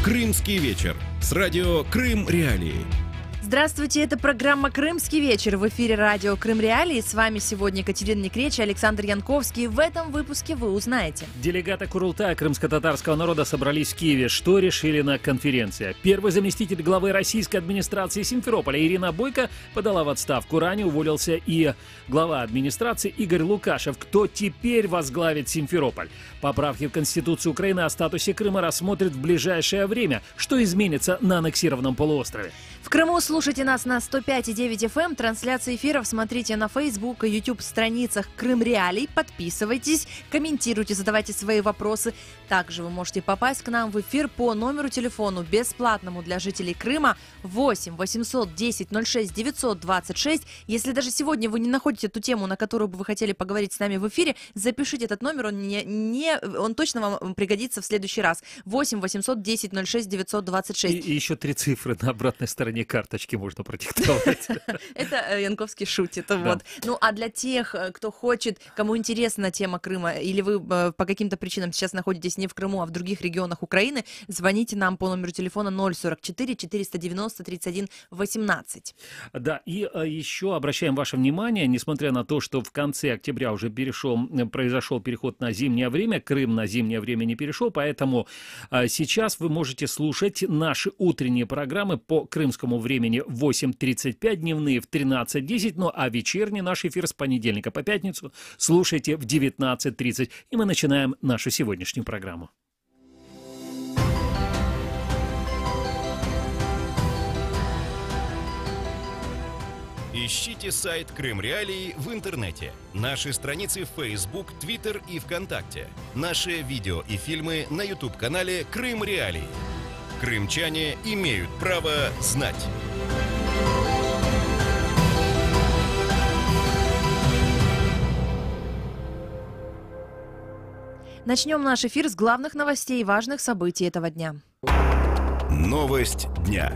«Крымский вечер» с радио «Крым Реалии». Здравствуйте, это программа «Крымский вечер». В эфире радио «Крым Реалии». С вами сегодня Катерина Некречь и Александр Янковский. В этом выпуске вы узнаете. Делегаты Курултая крымско-татарского народа собрались в Киеве. Что решили на конференции? Первый заместитель главы российской администрации Симферополя Ирина Бойко подала в отставку. Ранее уволился и глава администрации Игорь Лукашев. Кто теперь возглавит Симферополь? Поправки в Конституцию Украины о статусе Крыма рассмотрят в ближайшее время. Что изменится на аннексированном полуострове? В Крыму слушайте нас на 105,9 FM. Трансляции эфиров смотрите на Facebook и YouTube страницах Крым Реалий. Подписывайтесь, комментируйте, задавайте свои вопросы. Также вы можете попасть к нам в эфир по номеру телефону бесплатному для жителей Крыма 8 800 10 06 926. Если даже сегодня вы не находите ту тему, на которую бы вы хотели поговорить с нами в эфире, запишите этот номер, он точно вам пригодится в следующий раз. 8 800 10 06 926. И еще 3 цифры на обратной стороне карточки можно продиктовать. Это Янковский шутит. Вот. Ну, а для тех, кто хочет, кому интересна тема Крыма, или вы по каким-то причинам сейчас находитесь не в Крыму, а в других регионах Украины, звоните нам по номеру телефона 044 490 31 18. Да, и еще обращаем ваше внимание, несмотря на то, что в конце октября уже произошел переход на зимнее время, Крым на зимнее время не перешел, поэтому сейчас вы можете слушать наши утренние программы по крымскому времени в 8:35, дневные в 13:10, ну а вечерний наш эфир с понедельника по пятницу слушайте в 19:30. И мы начинаем нашу сегодняшнюю программу. Ищите сайт «Крым Реалии» в интернете, наши страницы в Facebook, Twitter и ВКонтакте, наши видео и фильмы на YouTube-канале «Крым Реалии». Крымчане имеют право знать. Начнем наш эфир с главных новостей и важных событий этого дня. Новость дня.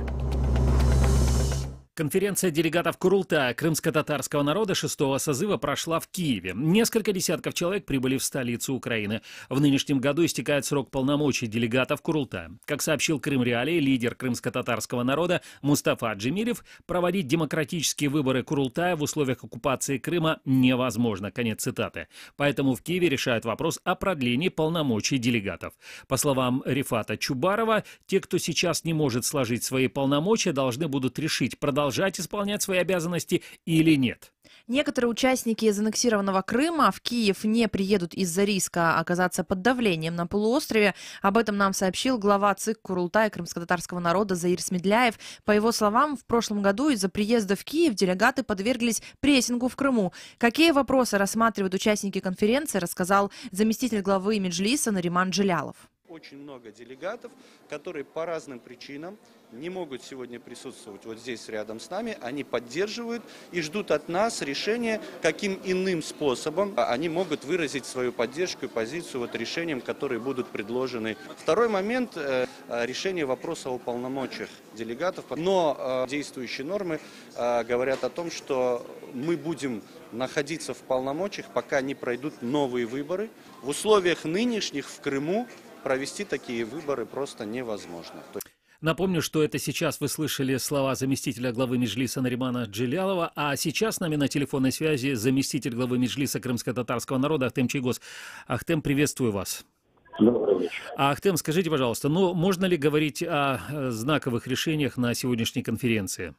Конференция делегатов Курултая крымско-татарского народа 6-го созыва прошла в Киеве. Несколько десятков человек прибыли в столицу Украины. В нынешнем году истекает срок полномочий делегатов Курултая. Как сообщил Крым Реалии, лидер крымско-татарского народа Мустафа Джемилев, проводить демократические выборы Курултая в условиях оккупации Крыма невозможно. Конец цитаты. Поэтому в Киеве решают вопрос о продлении полномочий делегатов. По словам Рифата Чубарова, те, кто сейчас не может сложить свои полномочия, должны будут решить, продолжать исполнять свои обязанности или нет. Некоторые участники из аннексированного Крыма в Киев не приедут из-за риска оказаться под давлением на полуострове. Об этом нам сообщил глава ЦИК Курултая крымско-татарского народа Заир Смедляев. По его словам, в прошлом году из-за приезда в Киев делегаты подверглись прессингу в Крыму. Какие вопросы рассматривают участники конференции, рассказал заместитель главы Меджлиса Нариман Джилялов. Очень много делегатов, которые по разным причинам не могут сегодня присутствовать вот здесь рядом с нами. Они поддерживают и ждут от нас решения, каким иным способом они могут выразить свою поддержку и позицию вот решениям, которые будут предложены. Второй момент – решение вопроса о полномочиях делегатов. Но действующие нормы говорят о том, что мы будем находиться в полномочиях, пока не пройдут новые выборы. В условиях нынешних в Крыму провести такие выборы просто невозможно. Напомню, что это сейчас вы слышали слова заместителя главы Меджлиса Наримана Джилялова, а сейчас с нами на телефонной связи заместитель главы Меджлиса крымско-татарского народа Ахтем Чийгоз. Ахтем, приветствую вас. Добрый вечер. Ахтем, скажите, пожалуйста, можно ли говорить о знаковых решениях на сегодняшней конференции?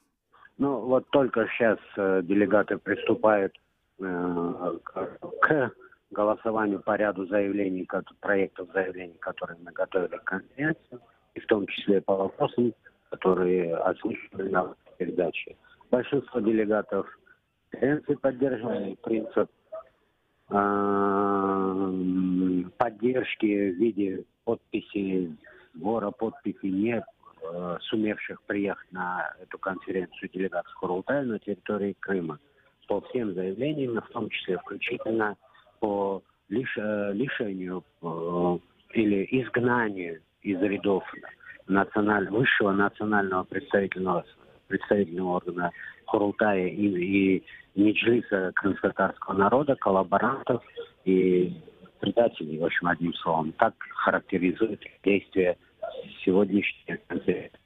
Вот только сейчас делегаты приступают к голосованию по ряду заявлений, проектов заявлений, которые мы готовили к конференции, и в том числе по вопросам, которые озвучили на передаче. Большинство делегатов конференции поддерживали принцип поддержки в виде подписи, сбора подписей не сумевших приехать на эту конференцию делегатов Курултая на территории Крыма по всем заявлениям, в том числе включительно по лишению или изгнанию из рядов высшего национального представительного органа Курултая и Меджлиса крымско-татарского народа, коллаборантов и предателей, в общем, одним словом. Так характеризует действия сегодняшняя конференция.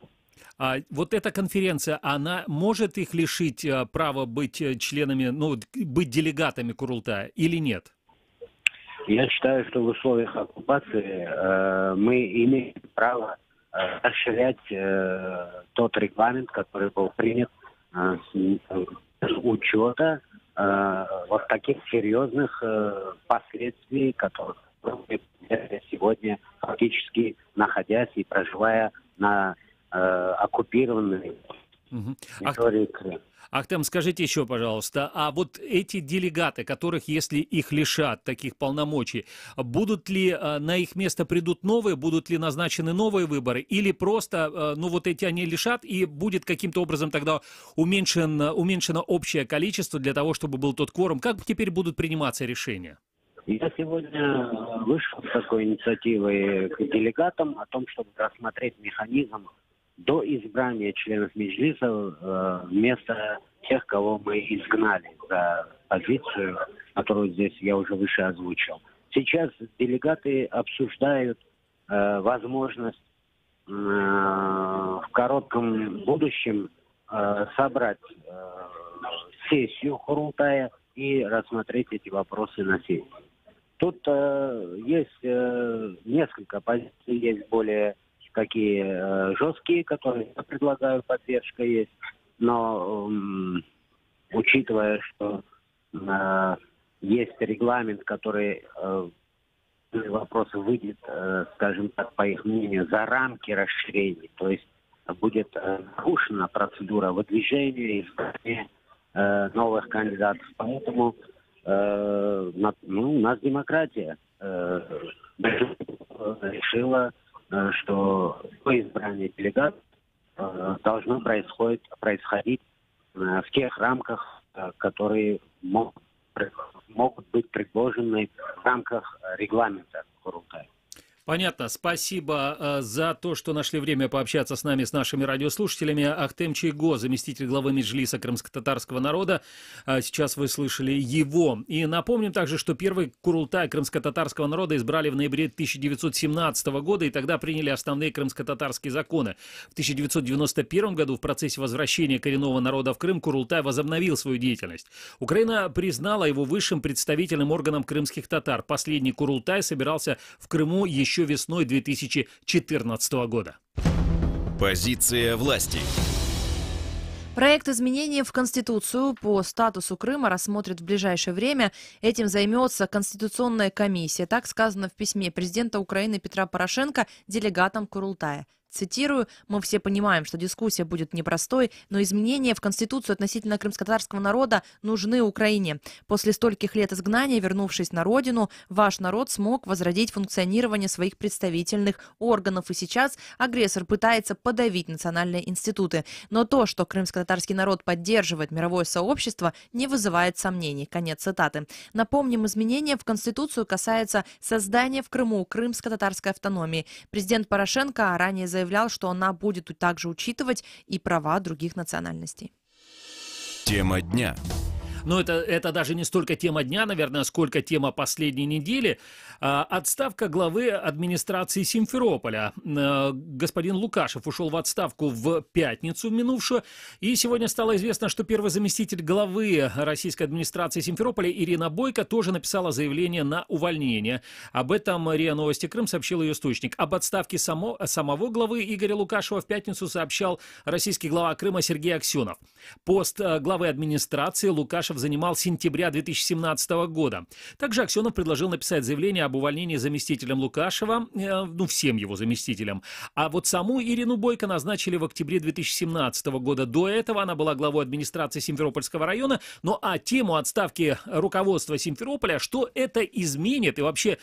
А вот эта конференция, она может их лишить права быть членами, ну, быть делегатами Курултая или нет? Я считаю, что в условиях оккупации мы имеем право расширять тот регламент, который был принят с учета вот таких серьезных последствий, которые сегодня фактически находясь и проживая на оккупированной территории Крыма. Ахтем, скажите еще, пожалуйста, а вот эти делегаты, которых, если их лишат таких полномочий, будут ли на их место придут новые, будут ли назначены новые выборы, или просто, ну вот эти они лишат, и будет каким-то образом тогда уменьшено общее количество для того, чтобы был тот кворум? Как теперь будут приниматься решения? Я сегодня вышел с такой инициативой к делегатам о том, чтобы рассмотреть механизм до избрания членов Меджлиса вместо тех, кого мы изгнали за позицию, которую здесь я уже выше озвучил. Сейчас делегаты обсуждают возможность в коротком будущем собрать сессию Курултая и рассмотреть эти вопросы на сессии. Тут есть несколько позиций, есть более такие жесткие, которые я предлагаю, поддержка есть, но учитывая, что есть регламент, который вопросы выйдет, скажем так, по их мнению, за рамки расширений, то есть будет нарушена процедура выдвижения и избрания новых кандидатов, поэтому у нас демократия решила, что избрание делегатов должно происходить в тех рамках, которые могут быть предложены в рамках регламента Курултая. Понятно. Спасибо за то, что нашли время пообщаться с нами, с нашими радиослушателями. Ахтем Чийго, заместитель главы Меджлиса крымско-татарского народа. Сейчас вы слышали его. И напомним также, что первый Курултай крымско-татарского народа избрали в ноябре 1917 года, и тогда приняли основные крымско-татарские законы. В 1991 году в процессе возвращения коренного народа в Крым Курултай возобновил свою деятельность. Украина признала его высшим представительным органом крымских татар. Последний Курултай собирался в Крыму еще весной 2014 года. Позиция власти. Проект изменений в Конституцию по статусу Крыма рассмотрят в ближайшее время. Этим займется Конституционная комиссия. Так сказано в письме президента Украины Петра Порошенко делегатам Курултая. Цитирую: «Мы все понимаем, что дискуссия будет непростой, но изменения в Конституцию относительно крымско-татарского народа нужны Украине. После стольких лет изгнания, вернувшись на родину, ваш народ смог возродить функционирование своих представительных органов. И сейчас агрессор пытается подавить национальные институты. Но то, что крымско-татарский народ поддерживает мировое сообщество, не вызывает сомнений». Конец цитаты. Напомним, изменения в Конституцию касаются создания в Крыму крымско-татарской автономии. Президент Порошенко ранее заявлял, что она будет также учитывать и права других национальностей. Тема дня. Но это даже не столько тема дня, наверное, сколько тема последней недели. Отставка главы администрации Симферополя. Господин Лукашев ушел в отставку в пятницу минувшую. И сегодня стало известно, что первый заместитель главы российской администрации Симферополя Ирина Бойко тоже написала заявление на увольнение. Об этом РИА Новости Крым сообщил ее источник. Об отставке самого главы Игоря Лукашева в пятницу сообщал российский глава Крыма Сергей Аксенов. Пост главы администрации Лукашев занимал с сентября 2017 года. Также Аксенов предложил написать заявление об увольнении заместителем Лукашева, всем его заместителям. А вот саму Ирину Бойко назначили в октябре 2017 года. До этого она была главой администрации Симферопольского района. Ну а тему отставки руководства Симферополя, что это изменит и вообще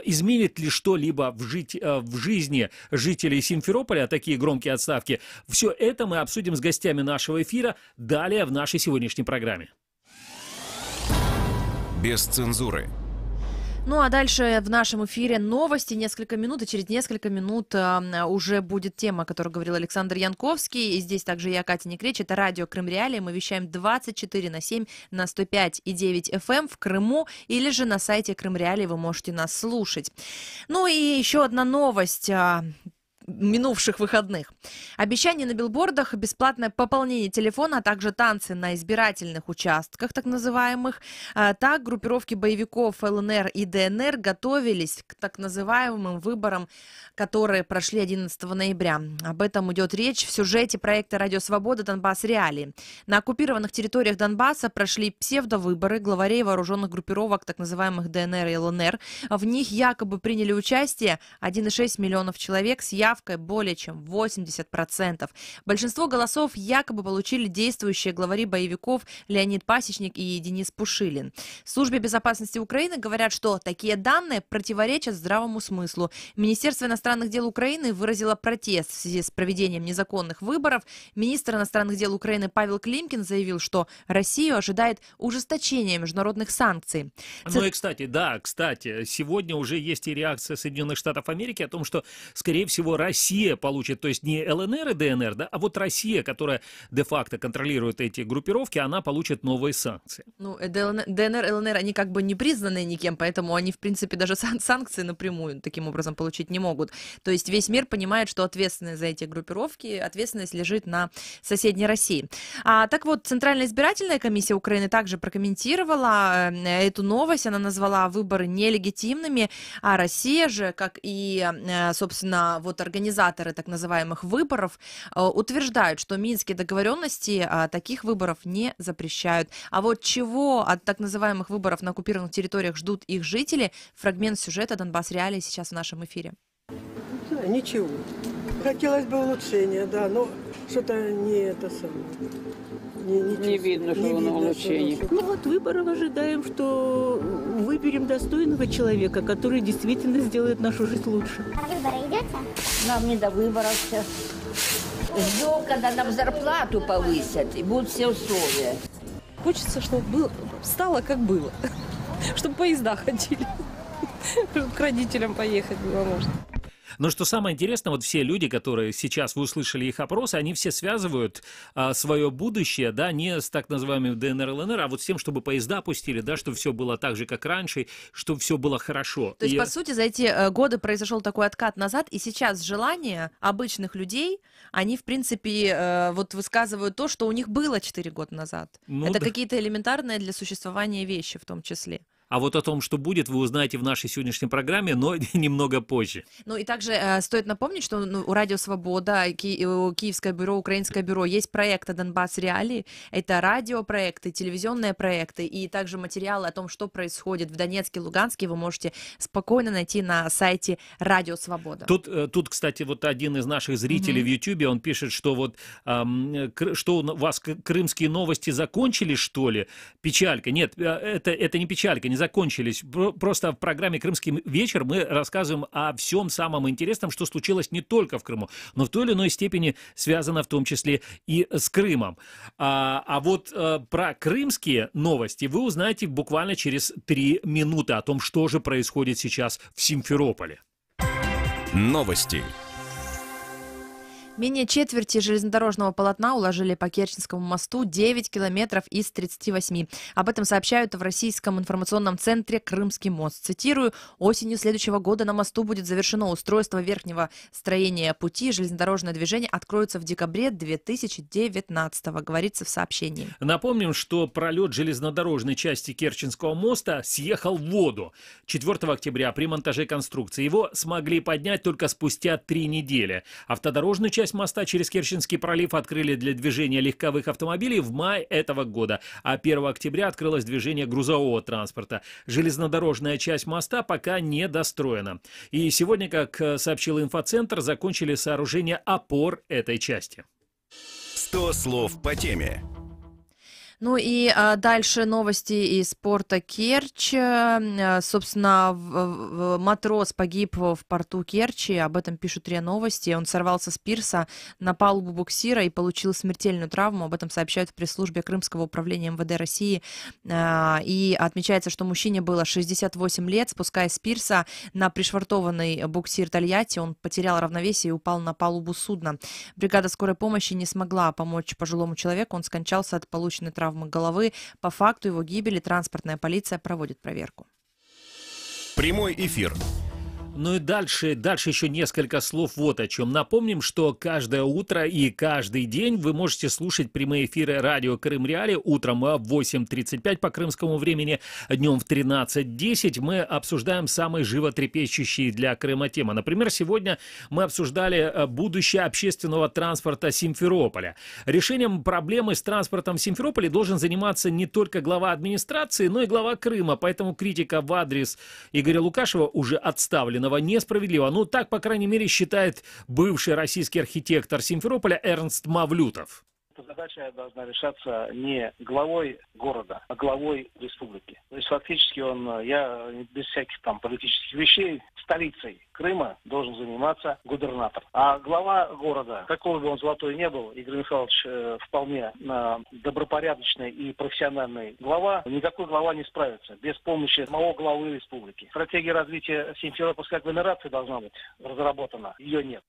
изменит ли что-либо в жизни жителей Симферополя, такие громкие отставки, все это мы обсудим с гостями нашего эфира далее в нашей сегодняшней программе. Без цензуры. Ну а дальше в нашем эфире новости, несколько минут, и через несколько минут уже будет тема, о которой говорил Александр Янковский. И здесь также я, Катя Некреч, это радио Крым Реалии. Мы вещаем 24/7 на 105,9 FM в Крыму, или же на сайте Крым Реалии вы можете нас слушать. Ну и еще одна новость. минувших выходных. Обещания на билбордах, бесплатное пополнение телефона, а также танцы на избирательных участках, так называемых. Так, группировки боевиков ЛНР и ДНР готовились к так называемым выборам, которые прошли 11 ноября. Об этом идет речь в сюжете проекта «Радио Свобода. Донбасс. Реалии». На оккупированных территориях Донбасса прошли псевдовыборы главарей вооруженных группировок, так называемых ДНР и ЛНР. В них якобы приняли участие 1,6 миллионов человек с явкой более чем 80%. Большинство голосов якобы получили действующие главари боевиков Леонид Пасечник и Денис Пушилин. В Службе безопасности Украины говорят, что такие данные противоречат здравому смыслу. Министерство иностранных дел Украины выразило протест в связи с проведением незаконных выборов. Министр иностранных дел Украины Павел Климкин заявил, что Россию ожидает ужесточение международных санкций. Ну и, кстати, сегодня уже есть и реакция Соединенных Штатов Америки о том, что, скорее всего, Россия получит, то есть не ЛНР и ДНР, да, а вот Россия, которая де-факто контролирует эти группировки, она получит новые санкции. Ну, ДНР и ЛНР, они как бы не признанные никем, поэтому они, в принципе, даже санкции напрямую таким образом получить не могут. То есть весь мир понимает, что ответственность за эти группировки, ответственность лежит на соседней России. Так вот, Центральная избирательная комиссия Украины также прокомментировала эту новость. Она назвала выборы нелегитимными, а Россия же, как и, собственно, вот организаторы так называемых выборов, утверждают, что минские договоренности таких выборов не запрещают. А вот чего от так называемых выборов на оккупированных территориях ждут их жители, фрагмент сюжета «Донбасс. Реалии» сейчас в нашем эфире. Ничего. Хотелось бы улучшения, да, но что-то не это самое. Не видно, что оно улучшение. Ну вот выборов ожидаем, что выберем достойного человека, который действительно сделает нашу жизнь лучше. Выборы идете? Нам не до выборов сейчас. Ждем, когда нам зарплату повысят, и будут все условия. Хочется, чтобы стало как было. Чтобы поезда ходили. Чтобы к родителям поехать было можно. Но что самое интересное, вот все люди, которые сейчас вы услышали их опросы, они все связывают свое будущее, да, не с так называемым ДНР, ЛНР, а вот с тем, чтобы поезда пустили, да, чтобы все было так же, как раньше, чтобы все было хорошо. То есть, по сути, за эти годы произошел такой откат назад, и сейчас желания обычных людей, они, в принципе, вот высказывают то, что у них было 4 года назад. Ну, это да. какие-то элементарные для существования вещи в том числе. А вот о том, что будет, вы узнаете в нашей сегодняшней программе, но немного позже. Ну и также стоит напомнить, что у Радио Свобода, Киевское бюро, Украинское бюро есть проекты «Донбасс. Реалии». Это радиопроекты, телевизионные проекты и также материалы о том, что происходит в Донецке, Луганске, вы можете спокойно найти на сайте Радио Свобода. Тут, кстати, вот один из наших зрителей в Ютьюбе, он пишет, что вот что у вас крымские новости закончились, что ли? Печалька. Нет, это не печалька, не закончились. Просто в программе «Крымский вечер» мы рассказываем о всем самом интересном, что случилось не только в Крыму, но в той или иной степени связано в том числе и с Крымом. А вот про крымские новости вы узнаете буквально через 3 минуты о том, что же происходит сейчас в Симферополе. Новости. Менее четверти железнодорожного полотна уложили по Керченскому мосту 9 километров из 38. Об этом сообщают в российском информационном центре «Крымский мост». Цитирую, осенью следующего года на мосту будет завершено устройство верхнего строения пути. Железнодорожное движение откроется в декабре 2019, говорится в сообщении. Напомним, что пролет железнодорожной части Керченского моста съехал в воду 4 октября при монтаже конструкции. Его смогли поднять только спустя 3 недели. Автодорожную часть моста через Керченский пролив открыли для движения легковых автомобилей в мае этого года, а 1 октября открылось движение грузового транспорта. Железнодорожная часть моста пока не достроена. И сегодня, как сообщил инфоцентр, закончили сооружение опор этой части. 100 слов по теме. Ну и дальше новости из порта Керчь. Собственно, матрос погиб в порту Керчи, об этом пишут РИА Новости. Он сорвался с пирса на палубу буксира и получил смертельную травму. Об этом сообщают в пресс-службе Крымского управления МВД России. И отмечается, что мужчине было 68 лет. Спускаясь с пирса на пришвартованный буксир Тольятти, он потерял равновесие и упал на палубу судна. Бригада скорой помощи не смогла помочь пожилому человеку. Он скончался от полученной травмы головы. По факту его гибели транспортная полиция проводит проверку. Прямой эфир. Ну и дальше еще несколько слов вот о чем. Напомним, что каждое утро и каждый день вы можете слушать прямые эфиры радио Крым Реалии утром в 8:35 по крымскому времени, днем в 13:10. Мы обсуждаем самые животрепещущие для Крыма темы. Например, сегодня мы обсуждали будущее общественного транспорта Симферополя. Решением проблемы с транспортом в Симферополе должен заниматься не только глава администрации, но и глава Крыма. Поэтому критика в адрес Игоря Лукашева, уже отставленного, несправедливо. Ну, так, по крайней мере, считает бывший российский архитектор Симферополя Эрнст Мавлютов. Эта задача должна решаться не главой города, а главой республики. То есть фактически я без всяких там политических вещей, столицей Крыма должен заниматься губернатор. А глава города, какой бы он золотой не был, Игорь Михайлович вполне добропорядочный и профессиональный глава, никакой глава не справится без помощи самого главы республики. Стратегия развития Симферопольской агломерации должна быть разработана, ее нет.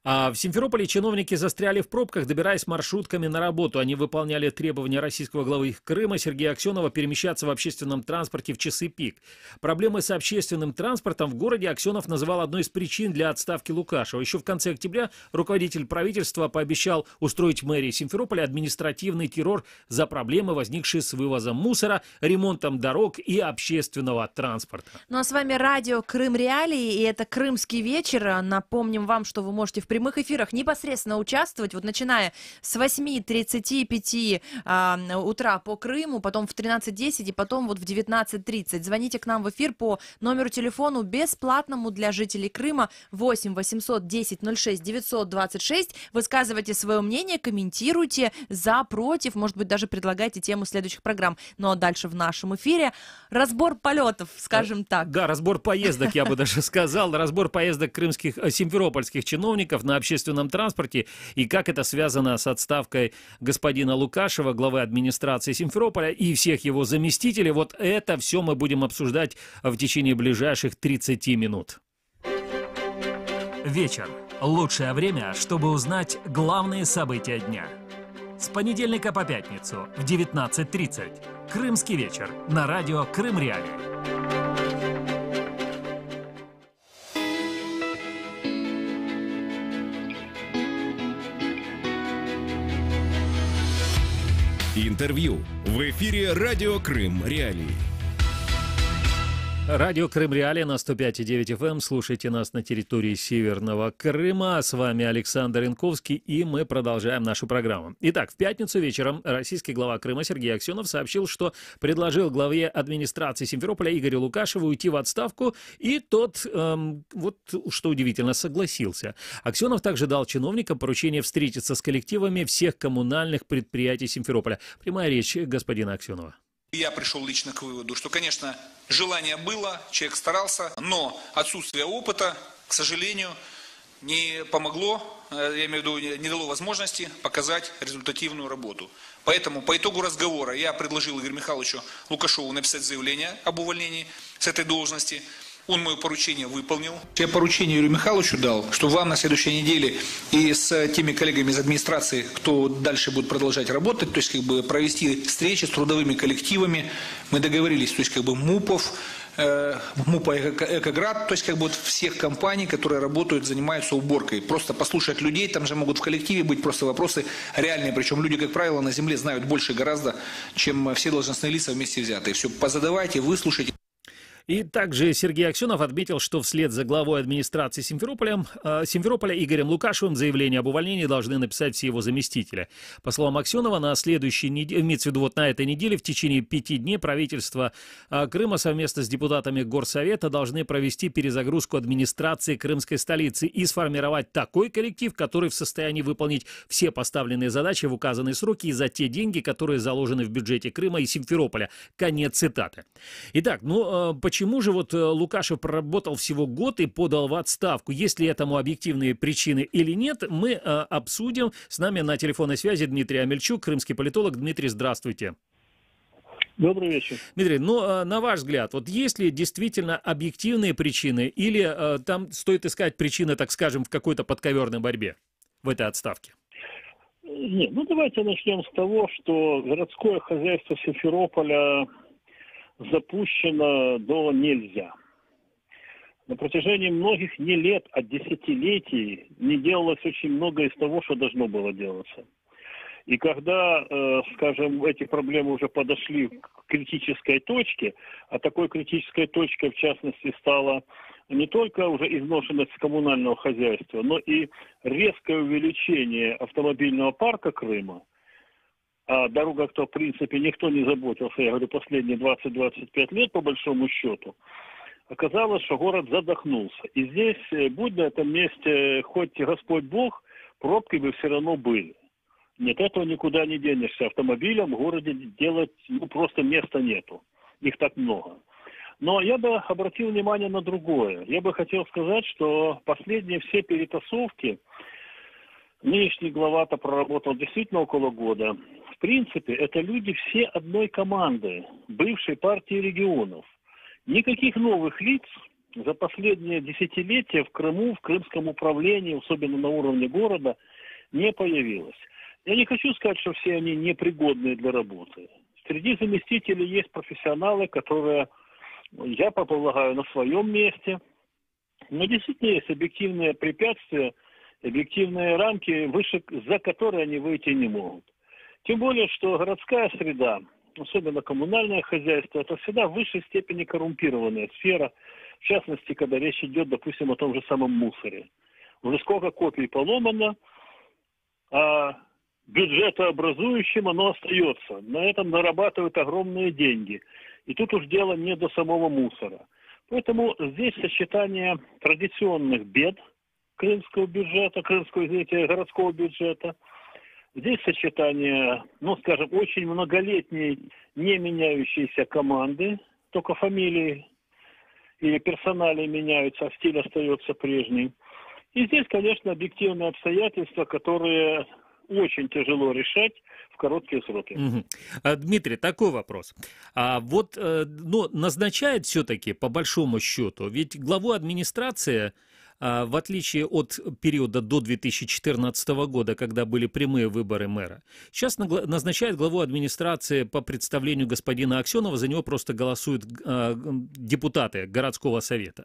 А в Симферополе чиновники застряли в пробках, добираясь маршрутками на работу. Они выполняли требования российского главы Крыма Сергея Аксенова перемещаться в общественном транспорте в часы пик. Проблемы с общественным транспортом в городе Аксенов называл одной из причин для отставки Лукашева. Еще в конце октября руководитель правительства пообещал устроить в мэрии Симферополя административный террор за проблемы, возникшие с вывозом мусора, ремонтом дорог и общественного транспорта. Ну а с вами радио Крым Реалии, и это Крымский вечер. Напомним вам, что вы можете в прямых эфирах непосредственно участвовать, вот начиная с 8:35 утра по Крыму, потом в 13:10 и потом вот в 19:30. Звоните к нам в эфир по номеру телефону бесплатному для жителей Крыма 8 800 10 06 926. Высказывайте свое мнение, комментируйте за, против, может быть, даже предлагайте тему следующих программ. Ну а дальше в нашем эфире разбор полетов, скажем так. Да, разбор поездок, я бы даже сказал, разбор поездок крымских, симферопольских чиновников на общественном транспорте и как это связано с отставкой господина Лукашева, главы администрации Симферополя и всех его заместителей. Вот это все мы будем обсуждать в течение ближайших 30 минут. Вечер. Лучшее время, чтобы узнать главные события дня. С понедельника по пятницу в 19:30. Крымский вечер на радио Крым Реалии. Интервью в эфире радио Крым Реалии. Радио Крым Реалии на 105,9 FM. Слушайте нас на территории Северного Крыма. С вами Александр Янковский, и мы продолжаем нашу программу. Итак, в пятницу вечером российский глава Крыма Сергей Аксенов сообщил, что предложил главе администрации Симферополя Игорю Лукашеву уйти в отставку, и тот, вот что удивительно, согласился. Аксенов также дал чиновникам поручение встретиться с коллективами всех коммунальных предприятий Симферополя. Прямая речь господина Аксенова. Я пришел лично к выводу, что, конечно, желание было, человек старался, но отсутствие опыта, к сожалению, не помогло, я имею в виду, не дало возможности показать результативную работу. Поэтому по итогу разговора я предложил Игорю Михайловичу Лукашеву написать заявление об увольнении с этой должности. Он мое поручение выполнил. Я поручение Юрию Михайловичу дал, что вам на следующей неделе и с теми коллегами из администрации, кто дальше будет продолжать работать, то есть как бы провести встречи с трудовыми коллективами. Мы договорились, то есть как бы МУПов, МУПа «Экоград», то есть как бы вот всех компаний, которые работают, занимаются уборкой. Просто послушать людей, там же могут в коллективе быть просто вопросы реальные. Причем люди, как правило, на земле знают больше гораздо, чем все должностные лица вместе взятые. Все позадавайте, выслушайте. И также Сергей Аксенов отметил, что вслед за главой администрации Симферополя Игорем Лукашевым заявление об увольнении должны написать все его заместители. По словам Аксенова, на следующей неделе, имеется в виду вот на этой неделе, в течение 5 дней правительство Крыма совместно с депутатами Горсовета должны провести перезагрузку администрации крымской столицы и сформировать такой коллектив, который в состоянии выполнить все поставленные задачи в указанные сроки и за те деньги, которые заложены в бюджете Крыма и Симферополя. Конец цитаты. Итак, почему же вот Лукашев проработал всего год и подал в отставку? Есть ли этому объективные причины или нет, мы обсудим. С нами на телефонной связи Дмитрий Амельчук, крымский политолог. Дмитрий, здравствуйте. Добрый вечер. Дмитрий, на ваш взгляд, вот есть ли действительно объективные причины или там стоит искать причины, так скажем, в какой-то подковерной борьбе в этой отставке? Нет, давайте начнем с того, что городское хозяйство Симферополя запущено до нельзя. на протяжении многих не лет, а десятилетий не делалось очень много из того, что должно было делаться. И когда, скажем, эти проблемы уже подошли к критической точке, а такой критической точкой, в частности, стала не только уже изношенность коммунального хозяйства, но и резкое увеличение автомобильного парка Крыма, о дорогах-то, в принципе, никто не заботился, я говорю, последние 20-25 лет, по большому счету, оказалось, что город задохнулся. И здесь, будь на этом месте хоть Господь Бог, пробки бы все равно были. Нет, этого никуда не денешься. Автомобилям в городе делать просто места нету. Их так много. Но я бы обратил внимание на другое. Я бы хотел сказать, что последние все перетасовки, нынешний глава-то проработал действительно около года. В принципе, это люди все одной команды, бывшей партии регионов. Никаких новых лиц за последние десятилетия в Крыму, в крымском управлении, особенно на уровне города, не появилось. Я не хочу сказать, что все они непригодные для работы. Среди заместителей есть профессионалы, которые, я полагаю, на своем месте. Но действительно есть объективные препятствия, объективные рамки, выше, за которые они выйти не могут. Тем более, что городская среда, особенно коммунальное хозяйство, это всегда в высшей степени коррумпированная сфера, в частности, когда речь идет, допустим, о том же самом мусоре. Уже сколько копий поломано, а бюджетообразующим оно остается. На этом нарабатывают огромные деньги. И тут уж дело не до самого мусора. Поэтому здесь сочетание традиционных бед крымского бюджета, городского бюджета. Здесь сочетание, скажем, очень многолетней, не меняющейся команды, только фамилии и персонали меняются, а стиль остается прежний. И здесь, конечно, объективные обстоятельства, которые очень тяжело решать в короткие сроки. Дмитрий, такой вопрос. Назначает все-таки, по большому счету, ведь главу администрации, в отличие от периода до 2014 года, когда были прямые выборы мэра, сейчас назначает главу администрации по представлению господина Аксенова, за него просто голосуют депутаты городского совета.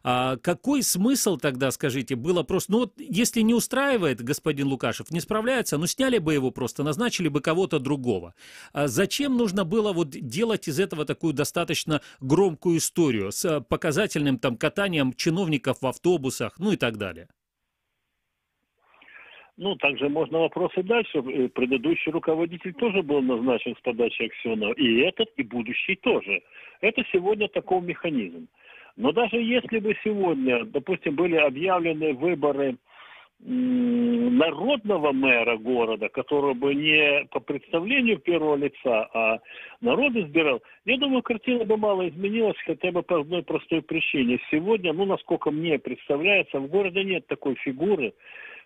Какой смысл тогда, скажите, было просто... если не устраивает господин Лукашев, не справляется, сняли бы его просто, назначили бы кого-то другого. Зачем нужно было делать из этого такую достаточно громкую историю с показательным катанием чиновников в автобусах, и так далее? Также можно вопросы дальше. Предыдущий руководитель тоже был назначен с подачи Аксенова. И этот, и будущий тоже. Это сегодня такой механизм. Но даже если бы сегодня, допустим, были объявлены выборы народного мэра города, который бы не по представлению первого лица, а народ избирал, я думаю, картина бы мало изменилась, хотя бы по одной простой причине. Сегодня, насколько мне представляется, в городе нет такой фигуры,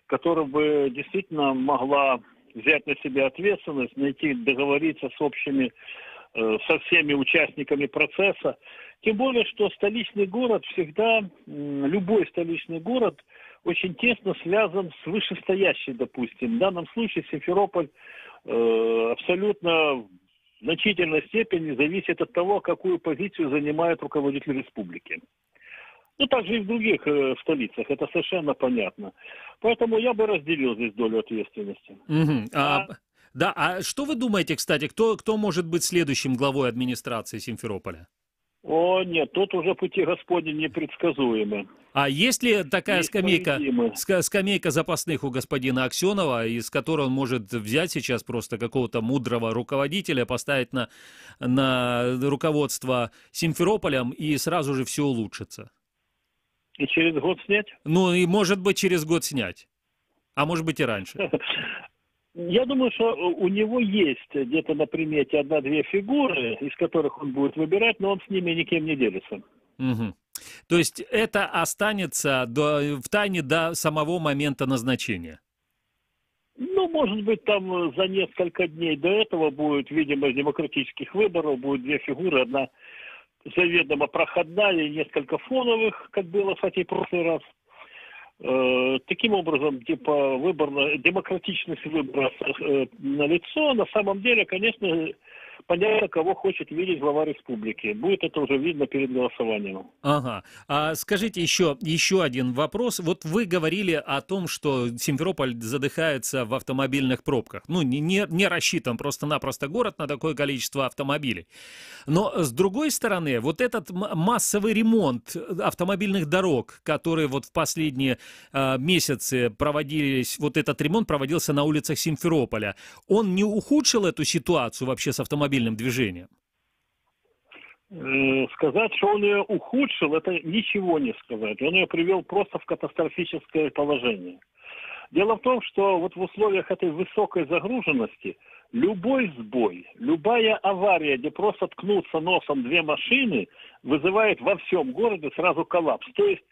которая бы действительно могла взять на себя ответственность, найти, договориться со всеми участниками процесса. Тем более, что столичный город всегда, любой столичный город, очень тесно связан с вышестоящей, допустим. В данном случае Симферополь абсолютно в значительной степени зависит от того, какую позицию занимает руководитель республики. Также и в других столицах, это совершенно понятно. Поэтому я бы разделил здесь долю ответственности. А что вы думаете, кстати, кто может быть следующим главой администрации Симферополя? Нет, тут уже пути Господни непредсказуемы. А есть ли такая скамейка запасных у господина Аксенова, из которой он может взять сейчас просто какого-то мудрого руководителя, поставить на руководство Симферополем, и сразу же все улучшится? И через год снять? И может быть через год снять. А может быть и раньше. Я думаю, что у него есть где-то на примете одна-две фигуры, из которых он будет выбирать, но он с ними никем не делится. То есть это останется в тайне до самого момента назначения? Может быть, там за несколько дней до этого будет, видимо, демократических выборов, будет две фигуры, одна заведомо проходная и несколько фоновых, как было, кстати, в прошлый раз. Таким образом, демократичность выбора налицо. На самом деле, конечно, понятно, кого хочет видеть глава республики. Будет это уже видно перед голосованием. Ага. А скажите еще один вопрос. Вот вы говорили о том, что Симферополь задыхается в автомобильных пробках. Ну, не рассчитан просто-напросто город на такое количество автомобилей. Но, с другой стороны, вот этот массовый ремонт автомобильных дорог, которые вот в последние месяцы проводились, вот этот ремонт проводился на улицах Симферополя, он не ухудшил эту ситуацию вообще с автомобильным движением? Сказать, что он ее ухудшил, это ничего не сказать. Он ее привел просто в катастрофическое положение. Дело в том, что вот в условиях этой высокой загруженности любой сбой, любая авария, где просто ткнутся носом две машины, вызывает во всем городе сразу коллапс. То есть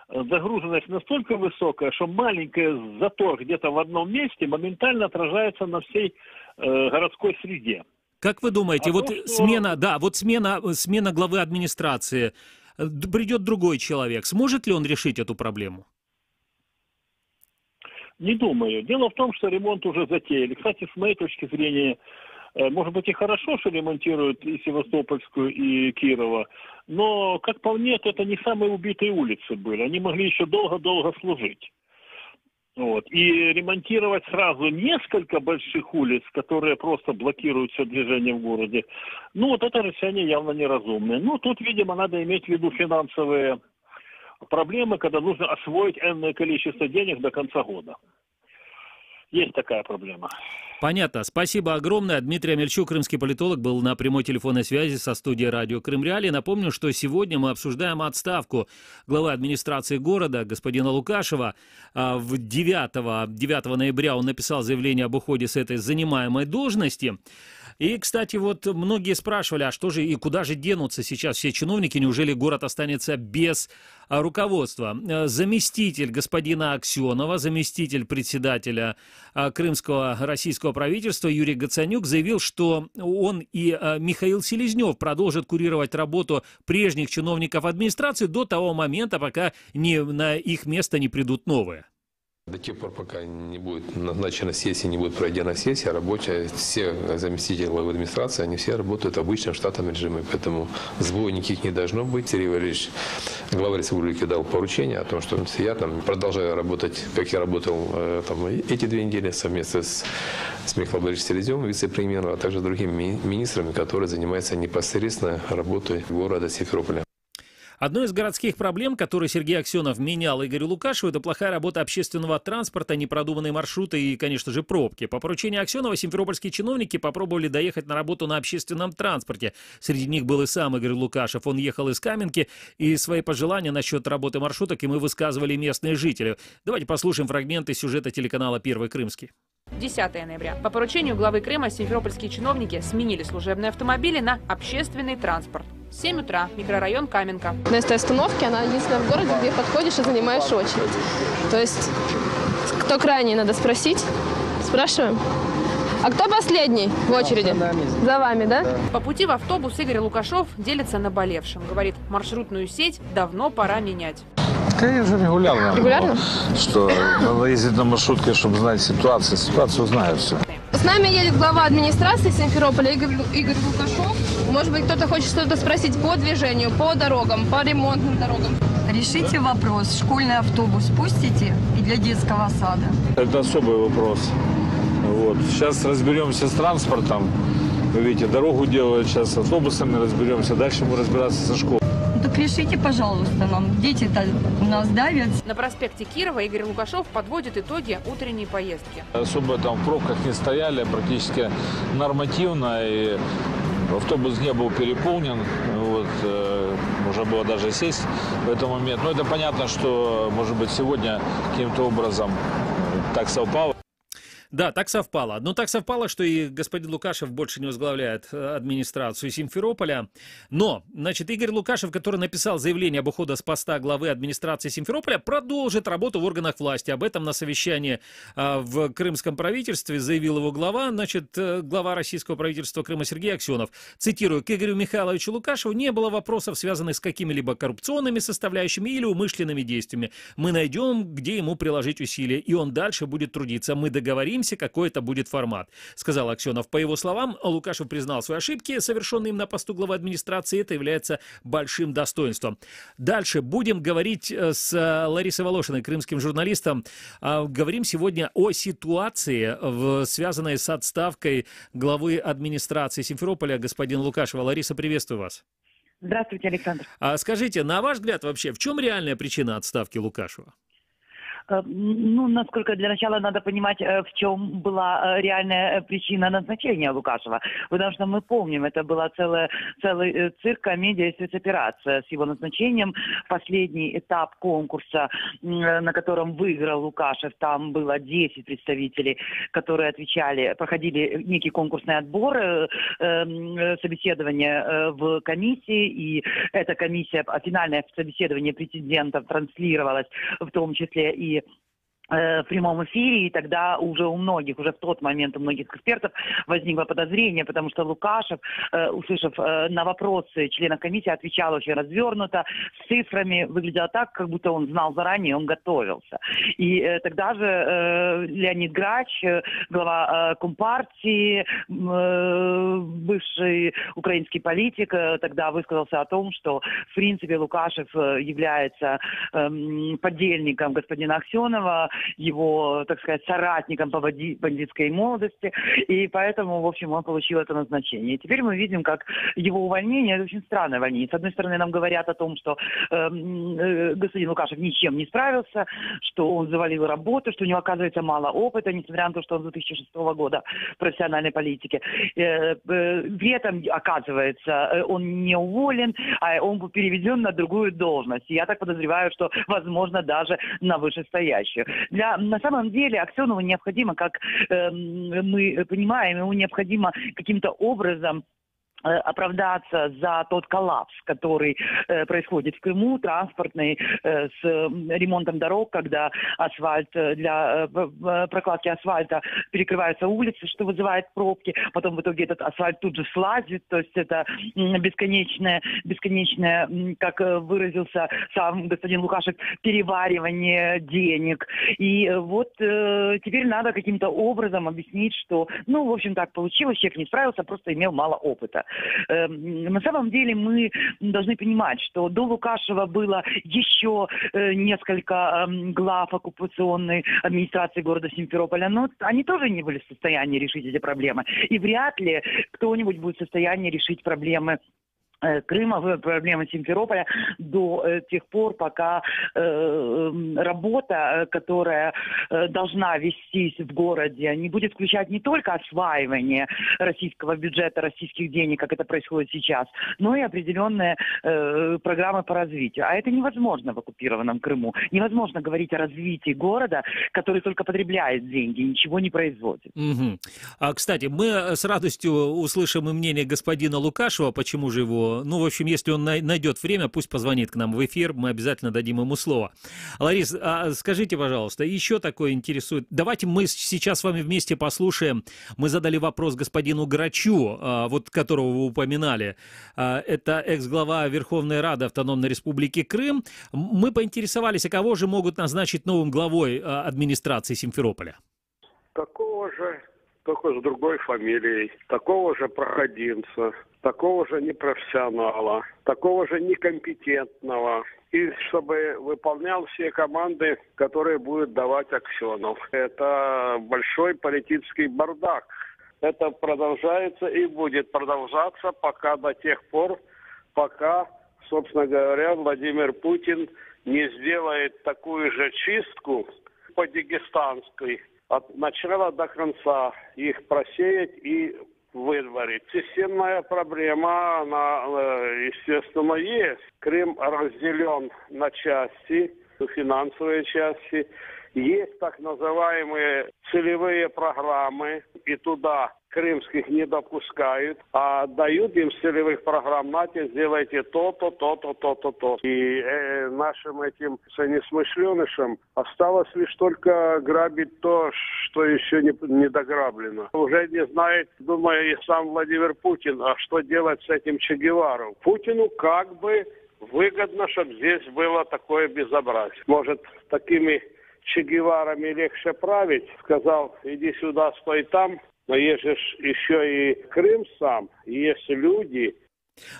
загруженность настолько высокая, что маленький затор где-то в одном месте моментально отражается на всей городской среде. Как вы думаете, смена главы администрации, придет другой человек, сможет ли он решить эту проблему? Не думаю. Дело в том, что ремонт уже затеяли. Кстати, с моей точки зрения, может быть и хорошо, что ремонтируют и Севастопольскую, и Кирова, но, как по мне, это не самые убитые улицы были. Они могли еще долго-долго служить. Вот. И ремонтировать сразу несколько больших улиц, которые просто блокируют все движение в городе, ну вот это решение явно неразумное. Ну тут, видимо, надо иметь в виду финансовые проблемы, когда нужно освоить энное количество денег до конца года. Есть такая проблема. Понятно. Спасибо огромное. Дмитрий Амельчук, крымский политолог, был на прямой телефонной связи со студией радио Крым Реалии. Напомню, что сегодня мы обсуждаем отставку главы администрации города, господина Лукашева. 9 ноября он написал заявление об уходе с этой занимаемой должности. И, кстати, вот многие спрашивали, а что же и куда же денутся сейчас все чиновники, неужели город останется без руководства? Заместитель господина Аксенова, заместитель председателя крымского российского правительства Юрий Гацанюк заявил, что он и Михаил Селезнев продолжат курировать работу прежних чиновников администрации до того момента, пока на их место не придут новые. До тех пор, пока не будет назначена сессия, не будет проведена сессия, рабочая, все заместители главы администрации, они все работают в обычном штатном режиме, поэтому сбоев никаких не должно быть. Сергей Валерьевич, глава республики, дал поручение о том, что я там продолжаю работать, как я работал эти 2 недели совместно с Михаилом Валерьевичем Селезневым, вице-премьером, а также другими министрами, которые занимаются непосредственно работой города Симферополя. Одной из городских проблем, которые Сергей Аксенов менял Игорю Лукашеву, это плохая работа общественного транспорта, непродуманные маршруты и, конечно же, пробки. По поручению Аксенова симферопольские чиновники попробовали доехать на работу на общественном транспорте. Среди них был и сам Игорь Лукашев. Он ехал из Каменки, и свои пожелания насчет работы маршруток ему высказывали местные жители. Давайте послушаем фрагменты сюжета телеканала «Первый Крымский». 10 ноября. По поручению главы Крыма симферопольские чиновники сменили служебные автомобили на общественный транспорт. 7 утра, микрорайон Каменка. На этой остановке она единственная в городе, где подходишь и занимаешь очередь. То есть, кто крайний, надо спросить. Спрашиваем. А кто последний в очереди? За вами, да? По пути в автобус Игорь Лукашев делится наболевшим. Говорит, маршрутную сеть давно пора менять. Конечно, регулярно. Регулярно? Что надо ездить на маршрутке, чтобы знать ситуацию. Ситуацию знаю все. С нами едет глава администрации Симферополя Игорь Лукашев. Может быть, кто-то хочет что-то спросить по движению, по дорогам, по ремонтным дорогам. Решите вопрос. Школьный автобус пустите и для детского сада? Это особый вопрос. Вот. Сейчас разберемся с транспортом. Вы видите, дорогу делают, сейчас с автобусами разберемся. Дальше будем разбираться со школой. Так решите, пожалуйста, нам. Дети-то у нас давят. На проспекте Кирова Игорь Лукашев подводит итоги утренней поездки. Особо там в пробках не стояли, практически нормативно. И автобус не был переполнен. Вот, можно было даже сесть в этот момент. Но это понятно, что, может быть, сегодня каким-то образом так совпало. Да, так совпало. Но так совпало, что и господин Лукашев больше не возглавляет администрацию Симферополя. Но, значит, Игорь Лукашев, который написал заявление об уходе с поста главы администрации Симферополя, продолжит работу в органах власти. Об этом на совещании в крымском правительстве заявил его глава, значит, глава российского правительства Крыма Сергей Аксенов. Цитирую: «К Игорю Михайловичу Лукашеву не было вопросов, связанных с какими-либо коррупционными составляющими или умышленными действиями. Мы найдем, где ему приложить усилия, и он дальше будет трудиться. Мы договоримся договоримся, какой это будет формат, сказал Аксенов. По его словам, Лукашев признал свои ошибки, совершенные им на посту главы администрации. Это является большим достоинством. Дальше будем говорить с Ларисой Волошиной, крымским журналистом. Говорим сегодня о ситуации, связанной с отставкой главы администрации Симферополя, господина Лукашева. Лариса, приветствую вас. Здравствуйте, Александр. Скажите, на ваш взгляд вообще, в чем реальная причина отставки Лукашева? Ну, насколько для начала надо понимать, в чем была реальная причина назначения Лукашева. Потому что мы помним, это была целый цирк, комедия и спецоперация с его назначением. Последний этап конкурса, на котором выиграл Лукашев, там было 10 представителей, которые проходили некий конкурсный отбор, собеседование в комиссии, и эта комиссия, финальное собеседование претендентов транслировалось в том числе и в прямом эфире, и тогда уже в тот момент у многих экспертов возникло подозрение, потому что Лукашев, услышав на вопросы членов комиссии, отвечал очень развернуто, с цифрами, выглядело так, как будто он знал заранее, он готовился. И тогда же Леонид Грач, глава Компартии, бывший украинский политик, тогда высказался о том, что в принципе Лукашев является подельником господина Аксенова, его, так сказать, соратником по бандитской молодости, и поэтому, в общем, он получил это назначение. И теперь мы видим, как его увольнение, это очень странное увольнение. С одной стороны, нам говорят о том, что господин Лукашев ничем не справился, что он завалил работу, что у него, оказывается, мало опыта, несмотря на то, что он с 2006 года в профессиональной политике. При этом, оказывается, он не уволен, а он был переведен на другую должность. И я так подозреваю, что, возможно, даже на вышестоящую. На самом деле Аксенову необходимо, как мы понимаем, ему необходимо каким-то образом оправдаться за тот коллапс, который происходит в Крыму, транспортный, с ремонтом дорог, когда асфальт для прокладки асфальта перекрываются улицы, что вызывает пробки, потом в итоге этот асфальт тут же слазит, то есть это бесконечное, как выразился сам господин Лукашев, переваривание денег. И вот теперь надо каким-то образом объяснить, что, в общем, так получилось, человек не справился, просто имел мало опыта. На самом деле мы должны понимать, что до Лукашева было еще несколько глав оккупационной администрации города Симферополя, но они тоже не были в состоянии решить эти проблемы. И вряд ли кто-нибудь будет в состоянии решить проблемы Крыма, проблемы Симферополя до тех пор, пока работа, которая должна вестись в городе, не будет включать не только осваивание российского бюджета, российских денег, как это происходит сейчас, но и определенные программы по развитию. А это невозможно в оккупированном Крыму. Невозможно говорить о развитии города, который только потребляет деньги, ничего не производит. Угу. Кстати, мы с радостью услышим и мнение господина Лукашева, почему же его... в общем, если он найдет время, пусть позвонит к нам в эфир, мы обязательно дадим ему слово. Ларис, скажите, пожалуйста, еще такое интересует. Давайте мы сейчас с вами вместе послушаем. Мы задали вопрос господину Грачу, которого вы упоминали. Это экс-глава Верховной Рады Автономной Республики Крым. Мы поинтересовались, а кого же могут назначить новым главой администрации Симферополя? Такого же, только с другой фамилией, такого же проходимца, такого же непрофессионала, такого же некомпетентного, и чтобы выполнял все команды, которые будет давать Аксенов. Это большой политический бардак. Это продолжается и будет продолжаться до тех пор, пока, собственно говоря, Владимир Путин не сделает такую же чистку по дагестанской, от начала до конца их просеять и выдворить. Системная проблема, она, естественно, есть. Крым разделен на части, финансовые части. Есть так называемые целевые программы, и туда крымских не допускают, а дают им с целевых программ: нате, сделайте то-то, то-то, то-то, то. И нашим этим несмышленышам осталось лишь только грабить то, что еще не дограблено. Уже не знает, думаю, и сам Владимир Путин, а что делать с этим Че Геварой. Путину как бы выгодно, чтобы здесь было такое безобразие. Может, такими Че Геварами легче править, сказал, иди сюда, стой там, но есть же еще и Крым сам, есть люди.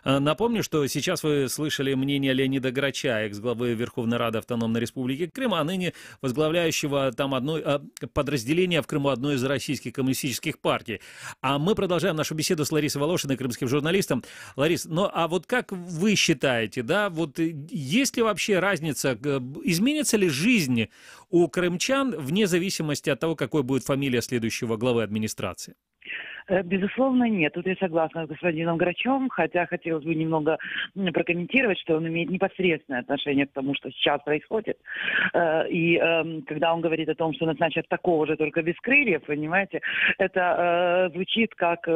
Напомню, что сейчас вы слышали мнение Леонида Грача, экс-главы Верховной Рады Автономной Республики Крым, а ныне возглавляющего там подразделение в Крыму одной из российских коммунистических партий. А мы продолжаем нашу беседу с Ларисой Волошиной, крымским журналистом. Ларис, ну а вот как вы считаете, да, вот есть ли вообще разница, изменится ли жизнь у крымчан вне зависимости от того, какой будет фамилия следующего главы администрации? Безусловно, нет. Тут я согласна с господином Грачом, хотя хотелось бы немного прокомментировать, что он имеет непосредственное отношение к тому, что сейчас происходит. И когда он говорит о том, что назначат такого же, только без крыльев, понимаете, это звучит как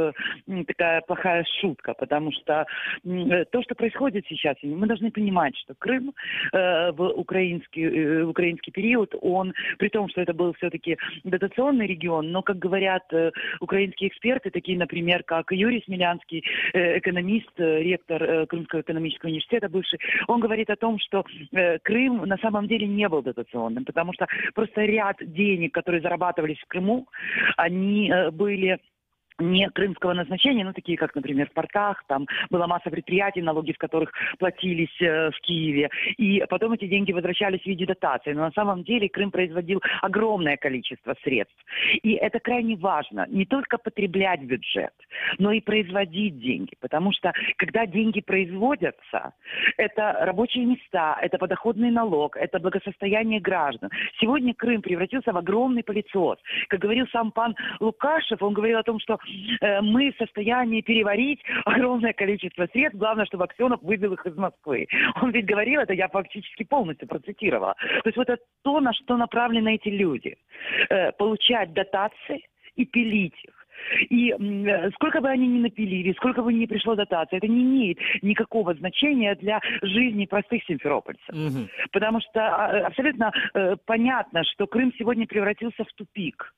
такая плохая шутка, потому что то, что происходит сейчас, мы должны понимать, что Крым в украинский период, он, при том, что это был все-таки дотационный регион, но, как говорят украинские эксперты, такие, например, как Юрий Смелянский, экономист, ректор Крымского экономического университета бывший, он говорит о том, что Крым на самом деле не был дотационным, потому что просто ряд денег, которые зарабатывались в Крыму, они были не крымского назначения, ну, такие, как, например, в портах, там была масса предприятий, налоги с которых платились в Киеве, и потом эти деньги возвращались в виде дотации. Но на самом деле Крым производил огромное количество средств. И это крайне важно, не только потреблять бюджет, но и производить деньги, потому что, когда деньги производятся, это рабочие места, это подоходный налог, это благосостояние граждан. Сегодня Крым превратился в огромный пылесос. Как говорил сам пан Лукашев, он говорил о том, что мы в состоянии переварить огромное количество средств, главное, чтобы Аксенов вывел их из Москвы. Он ведь говорил, это я фактически полностью процитировала. То есть вот это то, на что направлены эти люди. Получать дотации и пилить их. И сколько бы они ни напилили, сколько бы ни пришло дотации, это не имеет никакого значения для жизни простых симферопольцев. Потому что абсолютно понятно, что Крым сегодня превратился в тупик.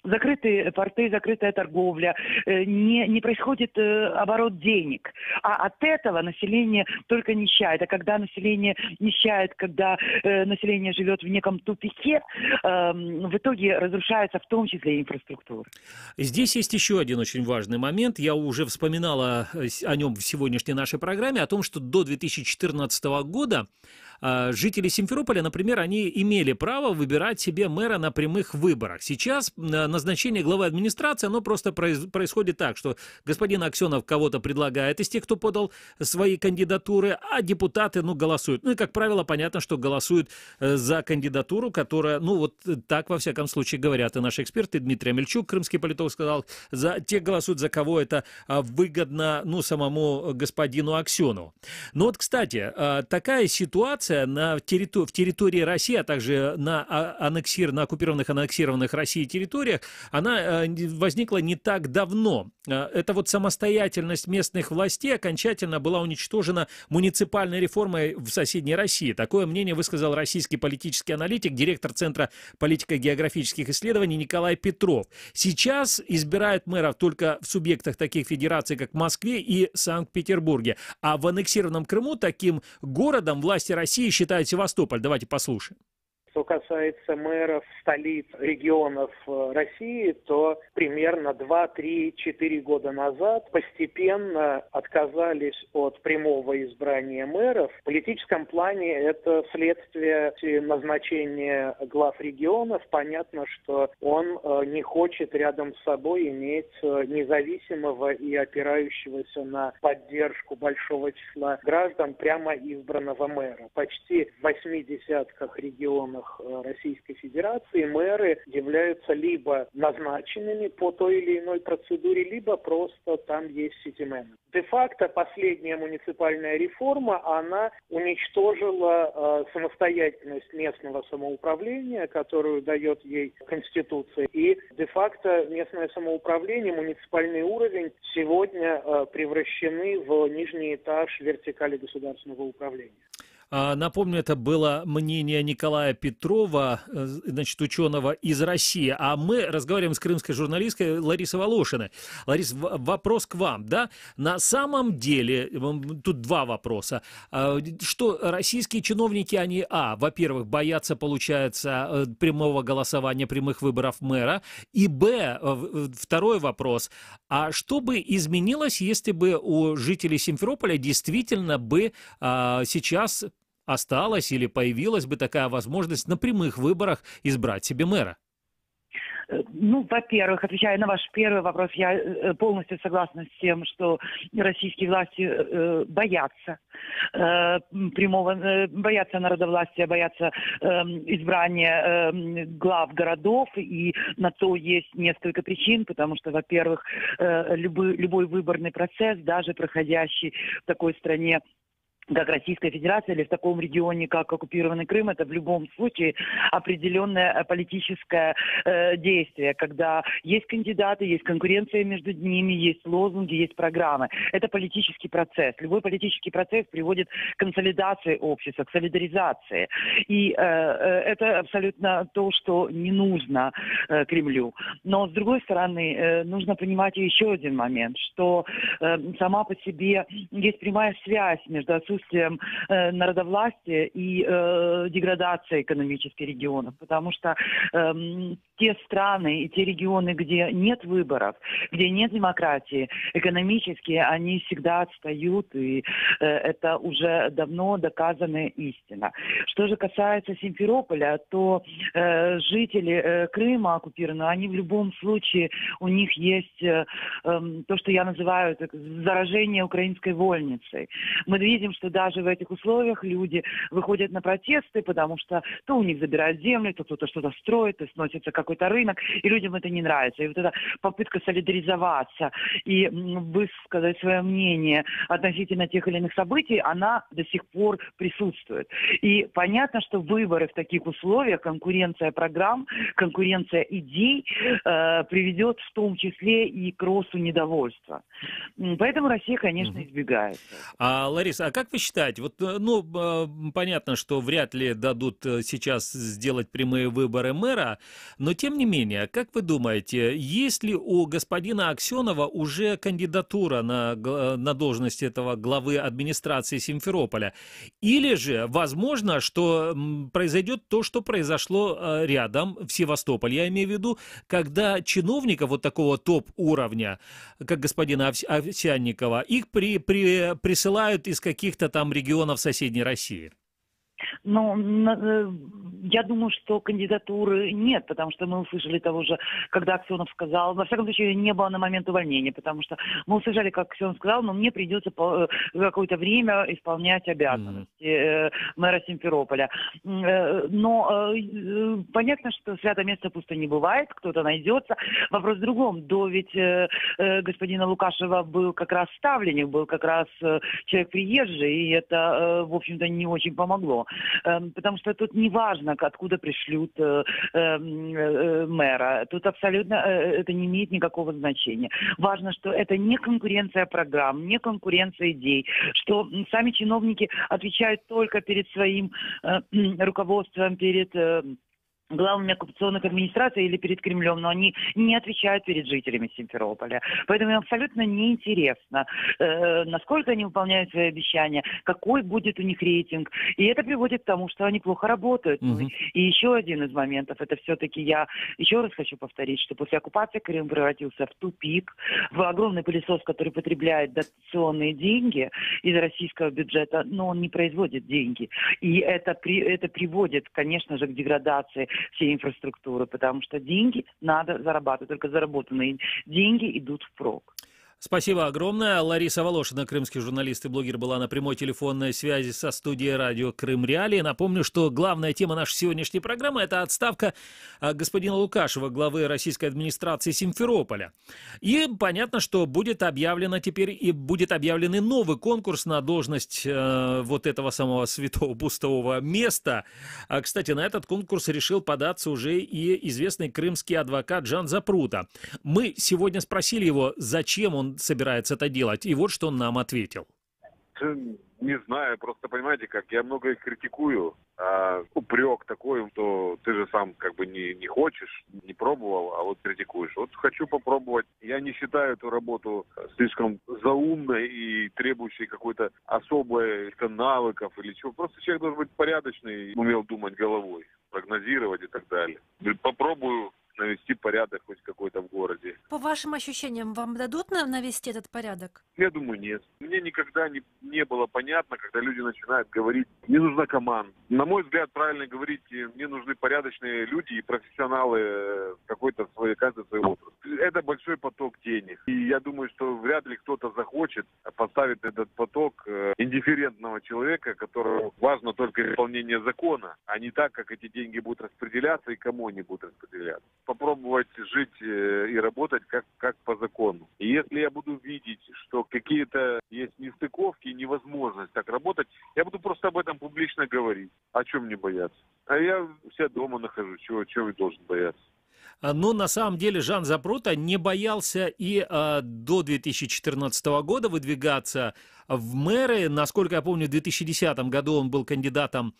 Закрытые порты, закрытая торговля, не происходит оборот денег. А от этого население только нищает. А когда население нищает, когда население живет в неком тупике, в итоге разрушается в том числе и инфраструктура. Здесь есть еще один очень важный момент. Я уже вспоминала о нем в сегодняшней нашей программе, о том, что до 2014 года жители Симферополя, например, они имели право выбирать себе мэра на прямых выборах. Сейчас назначение главы администрации, оно просто происходит так, что господин Аксенов кого-то предлагает из тех, кто подал свои кандидатуры, а депутаты, голосуют. Ну и, как правило, понятно, что голосуют за кандидатуру, которая, вот так, во всяком случае, говорят и наши эксперты. Дмитрий Амельчук, крымский политолог, сказал, те голосуют, за кого это выгодно, самому господину Аксенову. Но вот, кстати, такая ситуация в территории России, а также на оккупированных, аннексированных Россией территориях, она возникла не так давно. Это вот самостоятельность местных властей окончательно была уничтожена муниципальной реформой в соседней России. Такое мнение высказал российский политический аналитик, директор Центра политико-географических исследований Николай Петров. Сейчас избирают мэров только в субъектах таких федераций, как в Москве и Санкт-Петербурге. А в аннексированном Крыму таким городом власти России считают Севастополь. Давайте послушаем. Что касается мэров столиц регионов России, то примерно 2, 3, 4 года назад постепенно отказались от прямого избрания мэров. В политическом плане это следствие назначения глав регионов. Понятно, что он не хочет рядом с собой иметь независимого и опирающегося на поддержку большого числа граждан прямо избранного мэра. Почти в 80 регионах Российской Федерации мэры являются либо назначенными по той или иной процедуре, либо просто там есть ситимены. Де-факто последняя муниципальная реформа, она уничтожила самостоятельность местного самоуправления, которую дает ей Конституция. И де-факто местное самоуправление, муниципальный уровень сегодня превращены в нижний этаж вертикали государственного управления. Напомню, это было мнение Николая Петрова, значит, ученого из России. А мы разговариваем с крымской журналисткой Ларисой Волошиной. Ларис, вопрос к вам, да? На самом деле, тут два вопроса. Что российские чиновники, они, во-первых, боятся, получается, прямого голосования, прямых выборов мэра, и, второй вопрос. А что бы изменилось, если бы у жителей Симферополя действительно бы сейчас осталась или появилась бы такая возможность на прямых выборах избрать себе мэра? Ну, во-первых, отвечая на ваш первый вопрос, я полностью согласна с тем, что российские власти боятся боятся народовластия, боятся избрания глав городов, и на то есть несколько причин, потому что, во-первых, любой выборный процесс, даже проходящий в такой стране, как Российская Федерация, или в таком регионе, как оккупированный Крым, это в любом случае определенное политическое действие, когда есть кандидаты, есть конкуренция между ними, есть лозунги, есть программы. Это политический процесс. Любой политический процесс приводит к консолидации общества, к солидаризации. И это абсолютно то, что не нужно Кремлю. Но, с другой стороны, нужно понимать еще один момент, что сама по себе есть прямая связь между отсутствием народовластия и деградацией экономических регионов. Потому что те страны и те регионы, где нет выборов, где нет демократии, экономически они всегда отстают, и это уже давно доказанная истина. Что же касается Симферополя, то жители Крыма оккупированного, они в любом случае, у них есть то, что я называю заражение украинской вольницей. Мы видим, что даже в этих условиях люди выходят на протесты, потому что то у них забирают землю, то кто-то что-то строит, то сносится какой-то рынок, и людям это не нравится. И вот эта попытка солидаризоваться и высказать свое мнение относительно тех или иных событий, она до сих пор присутствует. И понятно, что выборы в таких условиях, конкуренция программ, конкуренция идей приведет в том числе и к росту недовольства. Поэтому Россия, конечно, избегает. Лариса, а как вы считаете, вот, понятно, что вряд ли дадут сейчас сделать прямые выборы мэра, но тем не менее, как вы думаете, есть ли у господина Аксенова уже кандидатура на должность этого главы администрации Симферополя? Или же, возможно, что произойдет то, что произошло рядом, в Севастополе, я имею в виду, когда чиновников вот такого топ-уровня, как господина Овсянникова, их присылают из каких-то там регионов соседней России? Ну, я думаю, что кандидатуры нет, потому что мы услышали того же, когда Аксенов сказал, во всяком случае, не было на момент увольнения, потому что мы услышали, как Аксенов сказал, но мне придется какое-то время исполнять обязанности мэра Симферополя. Но понятно, что святое место пусто не бывает, кто-то найдется. Вопрос в другом. До ведь господина Лукашева был как раз ставленник, был как раз человек приезжий, и это, в общем-то, не очень помогло. Потому что тут не важно, откуда пришлют мэра. Тут абсолютно это не имеет никакого значения. Важно, что это не конкуренция программ, не конкуренция идей, что сами чиновники отвечают только перед своим руководством, перед главами оккупационных администраций или перед Кремлем, но они не отвечают перед жителями Симферополя. Поэтому им абсолютно неинтересно, насколько они выполняют свои обещания, какой будет у них рейтинг. И это приводит к тому, что они плохо работают. И еще один из моментов, это все-таки я еще раз хочу повторить, что после оккупации Крым превратился в тупик, в огромный пылесос, который потребляет дотационные деньги из российского бюджета, но он не производит деньги. И это приводит, конечно же, к деградации всей инфраструктуры, потому что деньги надо зарабатывать, только заработанные деньги идут впрок. Спасибо огромное. Лариса Волошина, крымский журналист и блогер, была на прямой телефонной связи со студией радио Крым Реалии. Напомню, что главная тема нашей сегодняшней программы – это отставка господина Лукашева, главы российской администрации Симферополя. И понятно, что будет объявлено теперь и будет объявлен новый конкурс на должность вот этого самого святого пустого места. Кстати, на этот конкурс решил податься уже и известный крымский адвокат Жан Запрута. Мы сегодня спросили его, зачем он собирается это делать. И вот что он нам ответил. Не знаю, просто понимаете, как я много их критикую, а упрек такой, то ты же сам как бы не хочешь, не пробовал, а вот критикуешь. Вот хочу попробовать. Я не считаю эту работу слишком заумной и требующей какой-то особой навыков или чего. Просто человек должен быть порядочный, умел думать головой, прогнозировать и так далее. Попробую навести порядок хоть какой-то в городе. По вашим ощущениям, вам дадут навести этот порядок? Я думаю, нет. Мне никогда не было понятно, когда люди начинают говорить, мне нужна команда. На мой взгляд, правильно говорить, мне нужны порядочные люди и профессионалы в какой-то каждой своей отрасли. Это большой поток денег. И я думаю, что вряд ли кто-то захочет поставить этот поток индифферентного человека, которому важно только исполнение закона, а не так, как эти деньги будут распределяться и кому они будут распределяться. Попробовать жить и работать как по закону. И если я буду видеть, что какие-то есть нестыковки, невозможность так работать, я буду просто об этом публично говорить. О чем мне бояться? А я у себя дома нахожусь, чего я должен бояться? Но на самом деле Жан Запрута не боялся и до 2014 года выдвигаться в мэры. Насколько я помню, в 2010 году он был кандидатом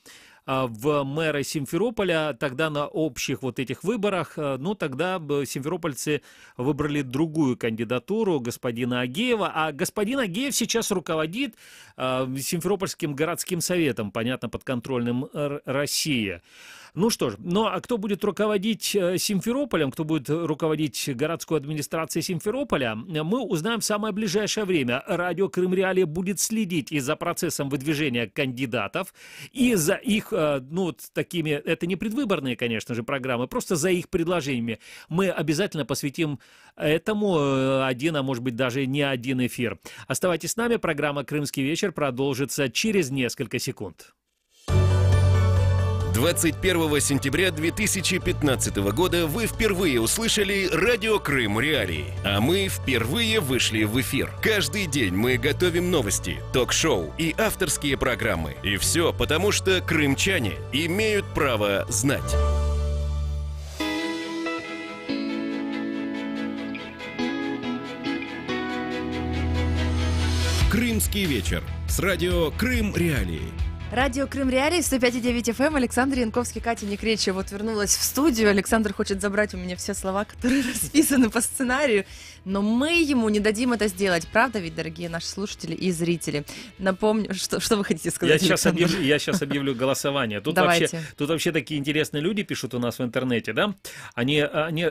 в мэра Симферополя. Тогда на общих вот этих выборах, тогда симферопольцы выбрали другую кандидатуру, господина Агеева. А господин Агеев сейчас руководит Симферопольским городским советом, понятно, подконтрольным России. Ну что ж, а кто будет руководить Симферополем, кто будет руководить городской администрацией Симферополя, мы узнаем в самое ближайшее время. Радио Крым Реалии будет следить и за процессом выдвижения кандидатов, и за их, такими, это не предвыборные, конечно же, программы, просто за их предложениями. Мы обязательно посвятим этому один, а может быть даже не один эфир. Оставайтесь с нами, программа «Крымский вечер» продолжится через несколько секунд. 21 сентября 2015 года вы впервые услышали радио Крым Реалии, а мы впервые вышли в эфир. Каждый день мы готовим новости, ток-шоу и авторские программы. И все потому, что крымчане имеют право знать. Крымский вечер с радио Крым Реалии. Радио Крым Реалии, 105,9 FM. Александр Янковский, Катя Некречья вот вернулась в студию. Александр хочет забрать у меня все слова, которые расписаны по сценарию, но мы ему не дадим это сделать. Правда ведь, дорогие наши слушатели и зрители? Напомню, что вы хотите сказать, я сейчас объявлю голосование. Тут вообще такие интересные люди пишут у нас в интернете, да? Они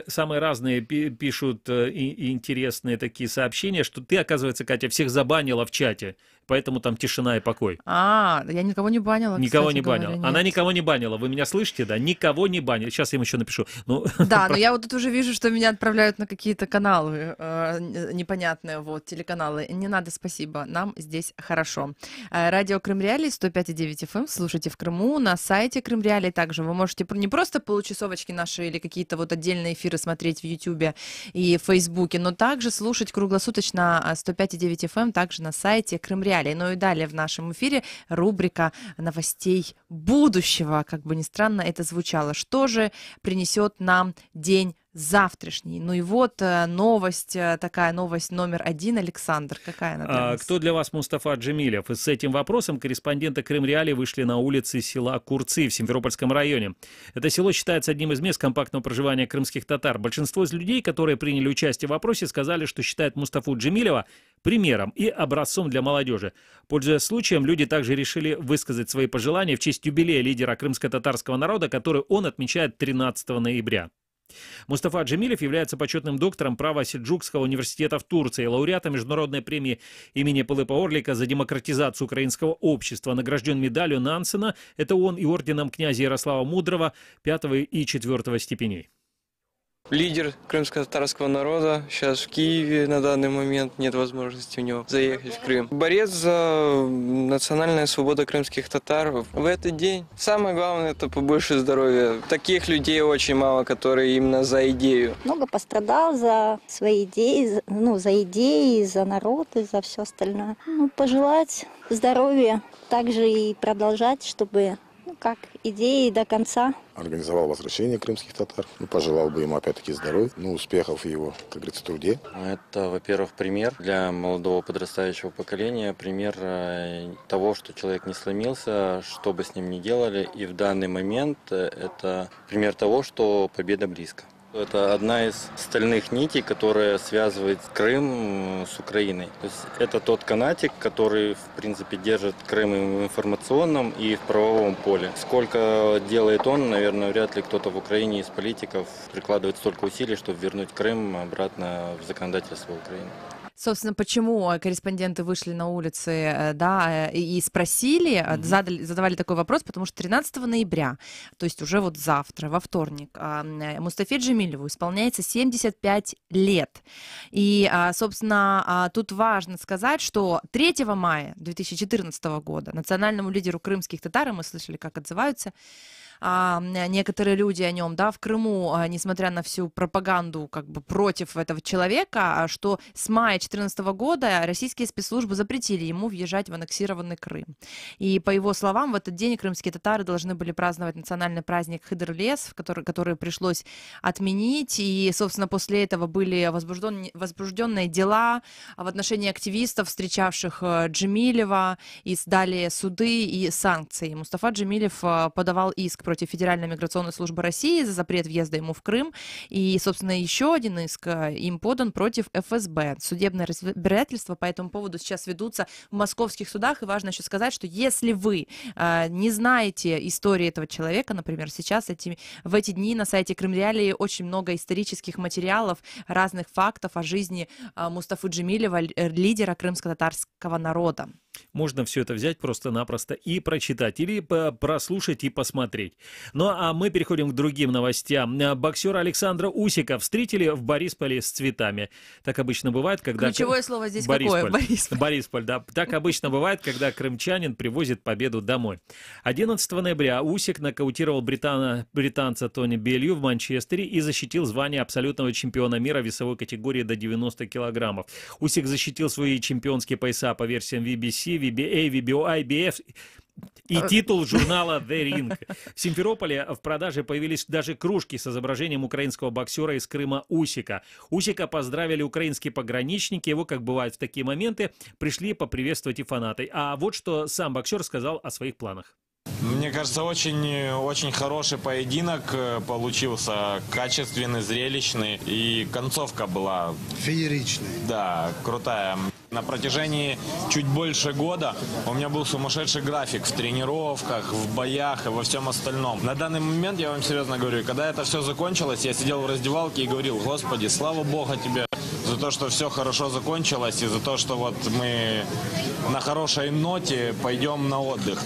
самые разные пишут и интересные такие сообщения, что ты, оказывается, Катя, всех забанила в чате. Поэтому там тишина и покой. Я никого не банила. Никого не банила. Она никого не банила. Вы меня слышите, да? Никого не банила. Сейчас я им еще напишу. Да, но я вот тут уже вижу, что меня отправляют на какие-то каналы непонятные, телеканалы. Не надо, спасибо. Нам здесь хорошо. Радио Крым Реалии, 105,9 FM. Слушайте в Крыму, на сайте Крым Реалии. Также вы можете не просто получасовочки наши или какие-то отдельные эфиры смотреть в Ютубе и в Фейсбуке, но также слушать круглосуточно 105,9 FM, также на сайте Крым Реалии. Ну и далее в нашем эфире рубрика новостей будущего. Как бы ни странно это звучало. Что же принесет нам день завтрашний? Ну и вот новость, такая новость номер один. Александр, какая она для нас? Кто для вас Мустафа Джемилев? И с этим вопросом корреспонденты Крым Реалии вышли на улицы села Курцы в Симферопольском районе. Это село считается одним из мест компактного проживания крымских татар. Большинство из людей, которые приняли участие в опросе, сказали, что считают Мустафу Джемилева примером и образцом для молодежи. Пользуясь случаем, люди также решили высказать свои пожелания в честь юбилея лидера крымско-татарского народа, который он отмечает 13 ноября. Мустафа Джемилев является почетным доктором права Сельджукского университета в Турции, лауреатом международной премии имени Пилипа Орлика за демократизацию украинского общества, награжден медалью Нансена, это он, и орденом князя Ярослава Мудрого 5 и 4 степеней. Лидер крымско-татарского народа сейчас в Киеве на данный момент, нет возможности у него заехать в Крым. Борец за национальную свободу крымских татар. В этот день самое главное — это побольше здоровья. Таких людей очень мало, которые именно за идею. Много пострадал за свои идеи, за идеи, за народ и за все остальное. Пожелать здоровья, также и продолжать, чтобы как идеи до конца. Организовал возвращение крымских татар. Пожелал бы ему опять-таки здоровья, успехов в его, как говорится, труде. Это, во-первых, пример для молодого подрастающего поколения, пример того, что человек не сломился, что бы с ним ни делали. И в данный момент это пример того, что победа близко. Это одна из стальных нитей, которая связывает Крым с Украиной. То есть это тот канатик, который, в принципе, держит Крым и в информационном, и в правовом поле. Сколько делает он, наверное, вряд ли кто-то в Украине из политиков прикладывает столько усилий, чтобы вернуть Крым обратно в законодательство Украины. Собственно, почему корреспонденты вышли на улицы, да, и спросили, задавали такой вопрос, потому что 13 ноября, то есть уже вот завтра, во вторник, Мустафе Джемилеву исполняется 75 лет. И, собственно, тут важно сказать, что 3 мая 2014 года национальному лидеру крымских татар, мы слышали, как отзываются некоторые люди о нем, да, в Крыму, несмотря на всю пропаганду как бы против этого человека, что с мая 2014 года российские спецслужбы запретили ему въезжать в аннексированный Крым. И по его словам, в этот день крымские татары должны были праздновать национальный праздник Хыдырлес, который пришлось отменить. И, собственно, после этого были возбужденные дела в отношении активистов, встречавших Джемилева, и далее суды и санкции. Мустафа Джемилев подавал иск против Федеральной миграционной службы России за запрет въезда ему в Крым. И, собственно, еще один иск им подан против ФСБ. Судебные разбирательства по этому поводу сейчас ведутся в московских судах. И важно еще сказать, что если вы не знаете истории этого человека, например, сейчас в эти дни на сайте Крым Реалии очень много исторических материалов, разных фактов о жизни Мустафы Джемилева, лидера крымско-татарского народа. Можно все это взять просто-напросто и прочитать, или прослушать и посмотреть. Ну а мы переходим к другим новостям. Боксера Александра Усика встретили в Борисполе с цветами. Так обычно бывает, когда... Ключевое слово здесь Борисполь. Какое? Борисполь. Борисполь, да. Так обычно бывает, когда крымчанин привозит победу домой. 11 ноября Усик нокаутировал британца Тони Белью в Манчестере и защитил звание абсолютного чемпиона мира в весовой категории до 90 килограммов. Усик защитил свои чемпионские пояса по версиям VBC, VBA, VBO, IBF и титул журнала The Ring. В Симферополе в продаже появились даже кружки с изображением украинского боксера из Крыма Усика. Усика поздравили украинские пограничники. Его, как бывает в такие моменты, пришли поприветствовать и фанаты. А вот что сам боксер сказал о своих планах. Мне кажется, очень хороший поединок получился, качественный, зрелищный, и концовка была фееричная. Да, крутая. На протяжении чуть больше года у меня был сумасшедший график в тренировках, в боях и во всем остальном. На данный момент, я вам серьезно говорю, когда это все закончилось, я сидел в раздевалке и говорил: Господи, слава Богу тебе за то, что все хорошо закончилось, и за то, что вот мы на хорошей ноте пойдем на отдых.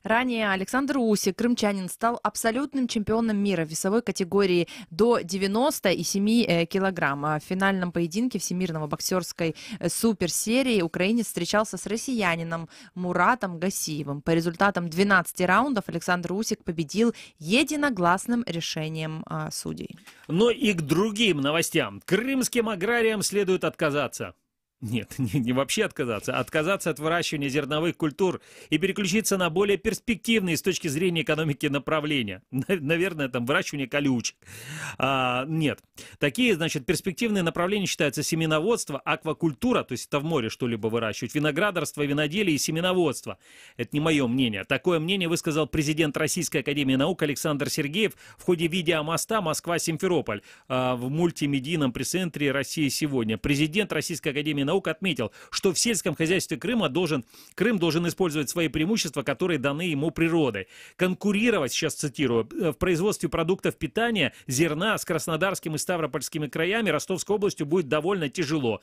Ранее Александр Усик, крымчанин, стал абсолютным чемпионом мира в весовой категории до 97 килограмм. В финальном поединке Всемирного боксерской суперсерии украинец встречался с россиянином Муратом Гасиевым. По результатам 12 раундов Александр Усик победил единогласным решением судей. Но и к другим новостям. Крымским аграриям следует отказаться. Нет, не вообще отказаться. Отказаться от выращивания зерновых культур и переключиться на более перспективные с точки зрения экономики направления. Наверное, там выращивание колючек. Нет. Такие, значит, перспективные направления считаются семеноводство, аквакультура, то есть это в море что-либо выращивать, виноградарство, виноделие и семеноводство. Это не мое мнение. Такое мнение высказал президент Российской академии наук Александр Сергеев в ходе видеомоста Москва-Симферополь в мультимедийном пресс-центре «Россия сегодня». Президент Российской академии наук отметил, что в сельском хозяйстве Крым должен использовать свои преимущества, которые даны ему природой. Конкурировать, сейчас цитирую, в производстве продуктов питания, зерна с краснодарским и ставропольскими краями Ростовской областью будет довольно тяжело.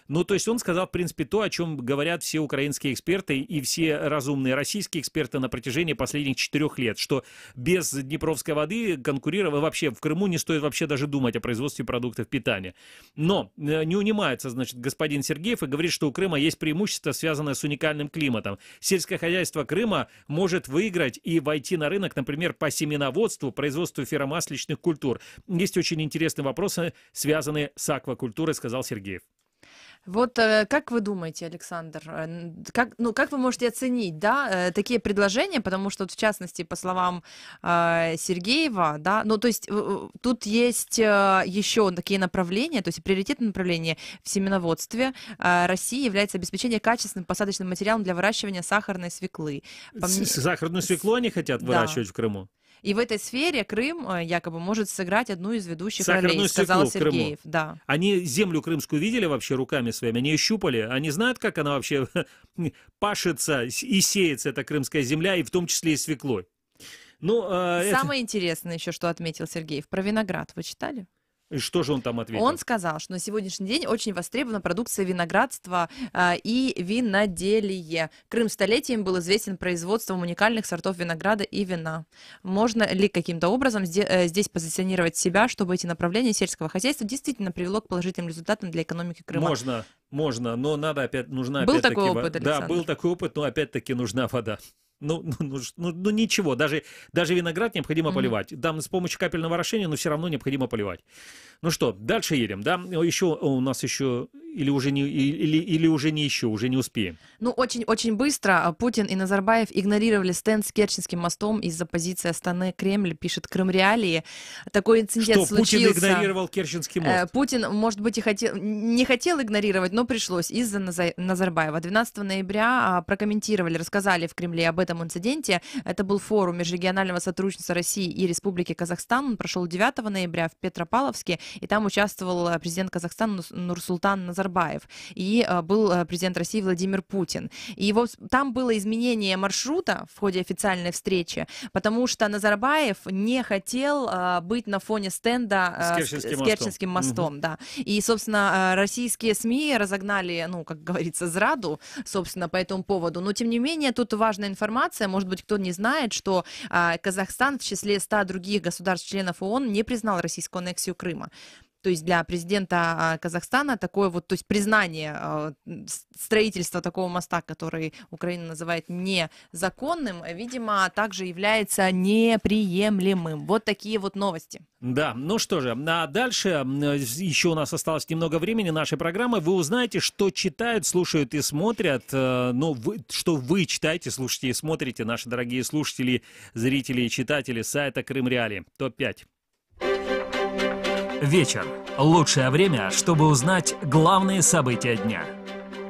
Ну, то есть он сказал, в принципе, то, о чем говорят все украинские эксперты и все разумные российские эксперты на протяжении последних 4 лет, что без Днепровской воды конкурировать вообще в Крыму не стоит вообще даже думать о производстве продуктов питания. Но не унимается, значит, господин Сергеев и говорит, что у Крыма есть преимущество, связанное с уникальным климатом. Сельское хозяйство Крыма может выиграть и войти на рынок, например, по семеноводству, производству эфиромасличных культур. Есть очень интересные вопросы, связанные с аквакультурой, сказал Сергеев. Вот как вы думаете, Александр, как вы можете оценить, да, такие предложения, потому что, в частности, по словам Сергеева, да, ну, то есть тут есть еще такие направления, то есть приоритетные направления в семеноводстве России является обеспечение качественным посадочным материалом для выращивания сахарной свеклы. Сахарную свеклу они хотят выращивать в Крыму? И в этой сфере Крым якобы может сыграть одну из ведущих ролей, сказал Сергеев. Да. Они землю крымскую видели вообще руками своими? Они ее щупали? Они знают, как она вообще пашется и сеется, эта крымская земля, и в том числе и свеклой? Ну, самое интересное еще, что отметил Сергеев, про виноград. Вы читали? И что же он там ответил? Он сказал, что на сегодняшний день очень востребована продукция виноградства и виноделие. Крым столетием был известен производством уникальных сортов винограда и вина. Можно ли каким-то образом здесь позиционировать себя, чтобы эти направления сельского хозяйства действительно привело к положительным результатам для экономики Крыма? Можно, но нужна был опять-таки... такой опыт, Александр? Да, был такой опыт, но опять-таки нужна вода. Ну, ничего, даже виноград необходимо поливать. Там с помощью капельного орошения, но все равно необходимо поливать. Ну что, дальше едем, да? Еще у нас или уже не успеем. Ну, очень быстро Путин и Назарбаев игнорировали стенд с Керченским мостом из-за позиции Астаны. Кремль, пишет Крым Реалии. Такой инцидент случился. Путин игнорировал Керченский мост? Путин, может быть, не хотел игнорировать, но пришлось из-за Назарбаева. 12 ноября прокомментировали, рассказали в Кремле об этом инциденте. Это был форум межрегионального сотрудничества России и Республики Казахстан. Он прошел 9 ноября в Петропавловске, и там участвовал президент Казахстана Нурсултан Назарбаев и был президент России Владимир Путин. И там было изменение маршрута в ходе официальной встречи, потому что Назарбаев не хотел быть на фоне стенда с Керченским мостом. Да. И, собственно, российские СМИ разогнали, как говорится, зраду, собственно, по этому поводу. Но, тем не менее, тут важная информация, может быть, кто не знает, что Казахстан в числе 100 других государств-членов ООН не признал российскую аннексию Крыма. То есть для президента Казахстана такое то есть признание строительства такого моста, который Украина называет незаконным, видимо, также является неприемлемым. Вот такие вот новости. Да, ну что же, а дальше еще у нас осталось немного времени нашей программы. Вы узнаете, что читают, слушают и смотрят, что вы читаете, слушаете и смотрите, наши дорогие слушатели, зрители и читатели сайта Крым Реалии. Топ-5. Вечер. Лучшее время, чтобы узнать главные события дня.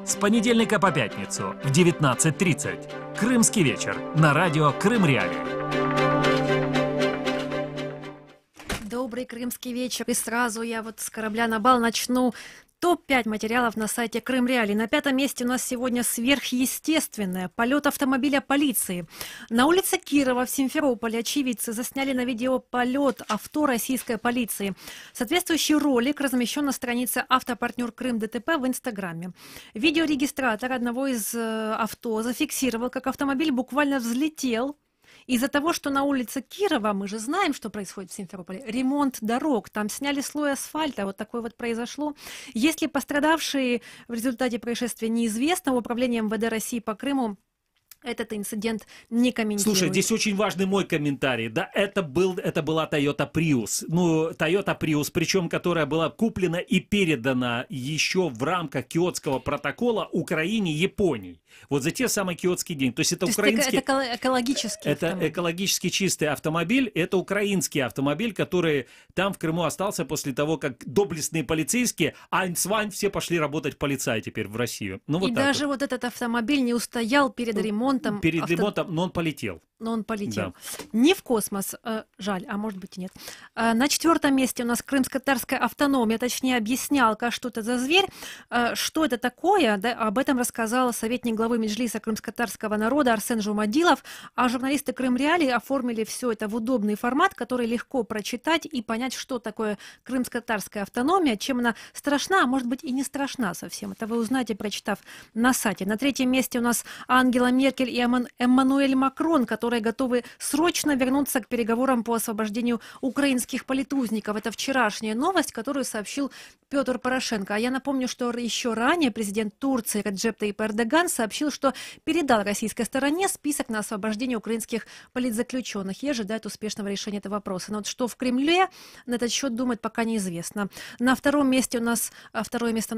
С понедельника по пятницу в 19:30. Крымский вечер на радио Крым Реалии. Добрый крымский вечер. И сразу я с корабля на бал начну. Топ-5 материалов на сайте Крым Реалии. На 5-м месте у нас сегодня сверхъестественное. Полет автомобиля полиции. На улице Кирова в Симферополе очевидцы засняли на видео полет авто российской полиции. Соответствующий ролик размещен на странице «Автопартнер Крым ДТП» в Инстаграме. Видеорегистратор одного из авто зафиксировал, как автомобиль буквально взлетел. Из-за того, что на улице Кирова, мы же знаем, что происходит в Симферополе, ремонт дорог, там сняли слой асфальта, вот такое вот произошло. Если пострадавшие в результате происшествия неизвестно, Управление МВД России по Крыму этот инцидент не комментирует. Слушай, здесь очень важный мой комментарий. Да, это была Toyota Prius. Toyota Prius, причем которая была куплена и передана еще в рамках Киотского протокола Украине и Японии. Вот за те самые киотские деньги. То есть это украинский... Это экологический автомобиль. Экологически чистый автомобиль. Это украинский автомобиль, который там в Крыму остался после того, как доблестные полицейские, айн-свайн, все пошли работать в полицай теперь в Россию. И даже вот этот автомобиль не устоял перед ремонтом. Перед ремонтом, но он полетел. Да. Не в космос, жаль, а может быть и нет. На 4-м месте у нас крымско-татарская автономия, точнее объяснялка, что это за зверь, что это такое, да, об этом рассказал советник главы Меджлиса крымско-татарского народа Арсен Жумадилов, а журналисты Крым Реалии оформили все это в удобный формат, который легко прочитать и понять, что такое крымско-татарская автономия, чем она страшна, а может быть и не страшна совсем. Это вы узнаете, прочитав на сайте. На 3-м месте у нас Ангела Меркель Меркель и Эммануэль Макрон, которые готовы срочно вернуться к переговорам по освобождению украинских политузников. Это вчерашняя новость, которую сообщил Петр Порошенко. А я напомню, что еще ранее президент Турции Реджеп Тайип Эрдоган сообщил, что передал российской стороне список на освобождение украинских политзаключенных и ожидает успешного решения этого вопроса. Но вот что в Кремле на этот счет думать, пока неизвестно. На второе место у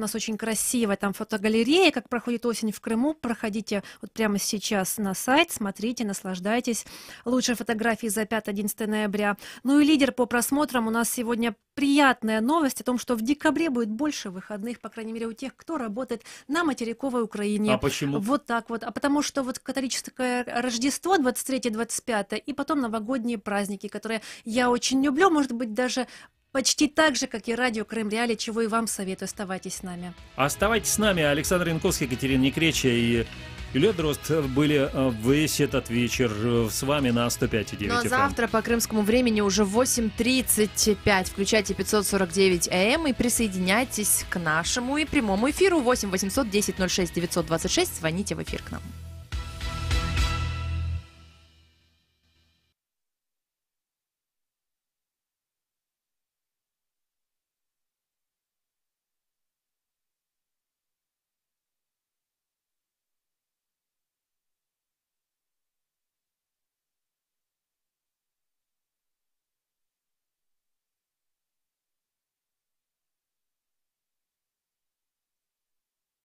нас очень красивое. Там фотогалерея, как проходит осень в Крыму. Проходите вот прямо сейчас на сайт, смотрите, наслаждайтесь. Лучшие фотографии за 5-11 ноября. Ну и лидер по просмотрам у нас сегодня приятная новость о том, что в декабре будет больше выходных, по крайней мере, у тех, кто работает на материковой Украине. А почему? Вот так вот. А потому что вот католическое Рождество 23-25 и потом новогодние праздники, которые я очень люблю, может быть, даже почти так же, как и радио Крым Реали, чего и вам советую. Оставайтесь с нами. Оставайтесь с нами. Александр Янковский, Екатерина Некреча и Илья Дрозд были весь этот вечер с вами на 105,9 FM. Ну а завтра по крымскому времени уже 8:35. Включайте 549 АМ и присоединяйтесь к нашему и прямому эфиру 8 800 10 06 926. Звоните в эфир к нам.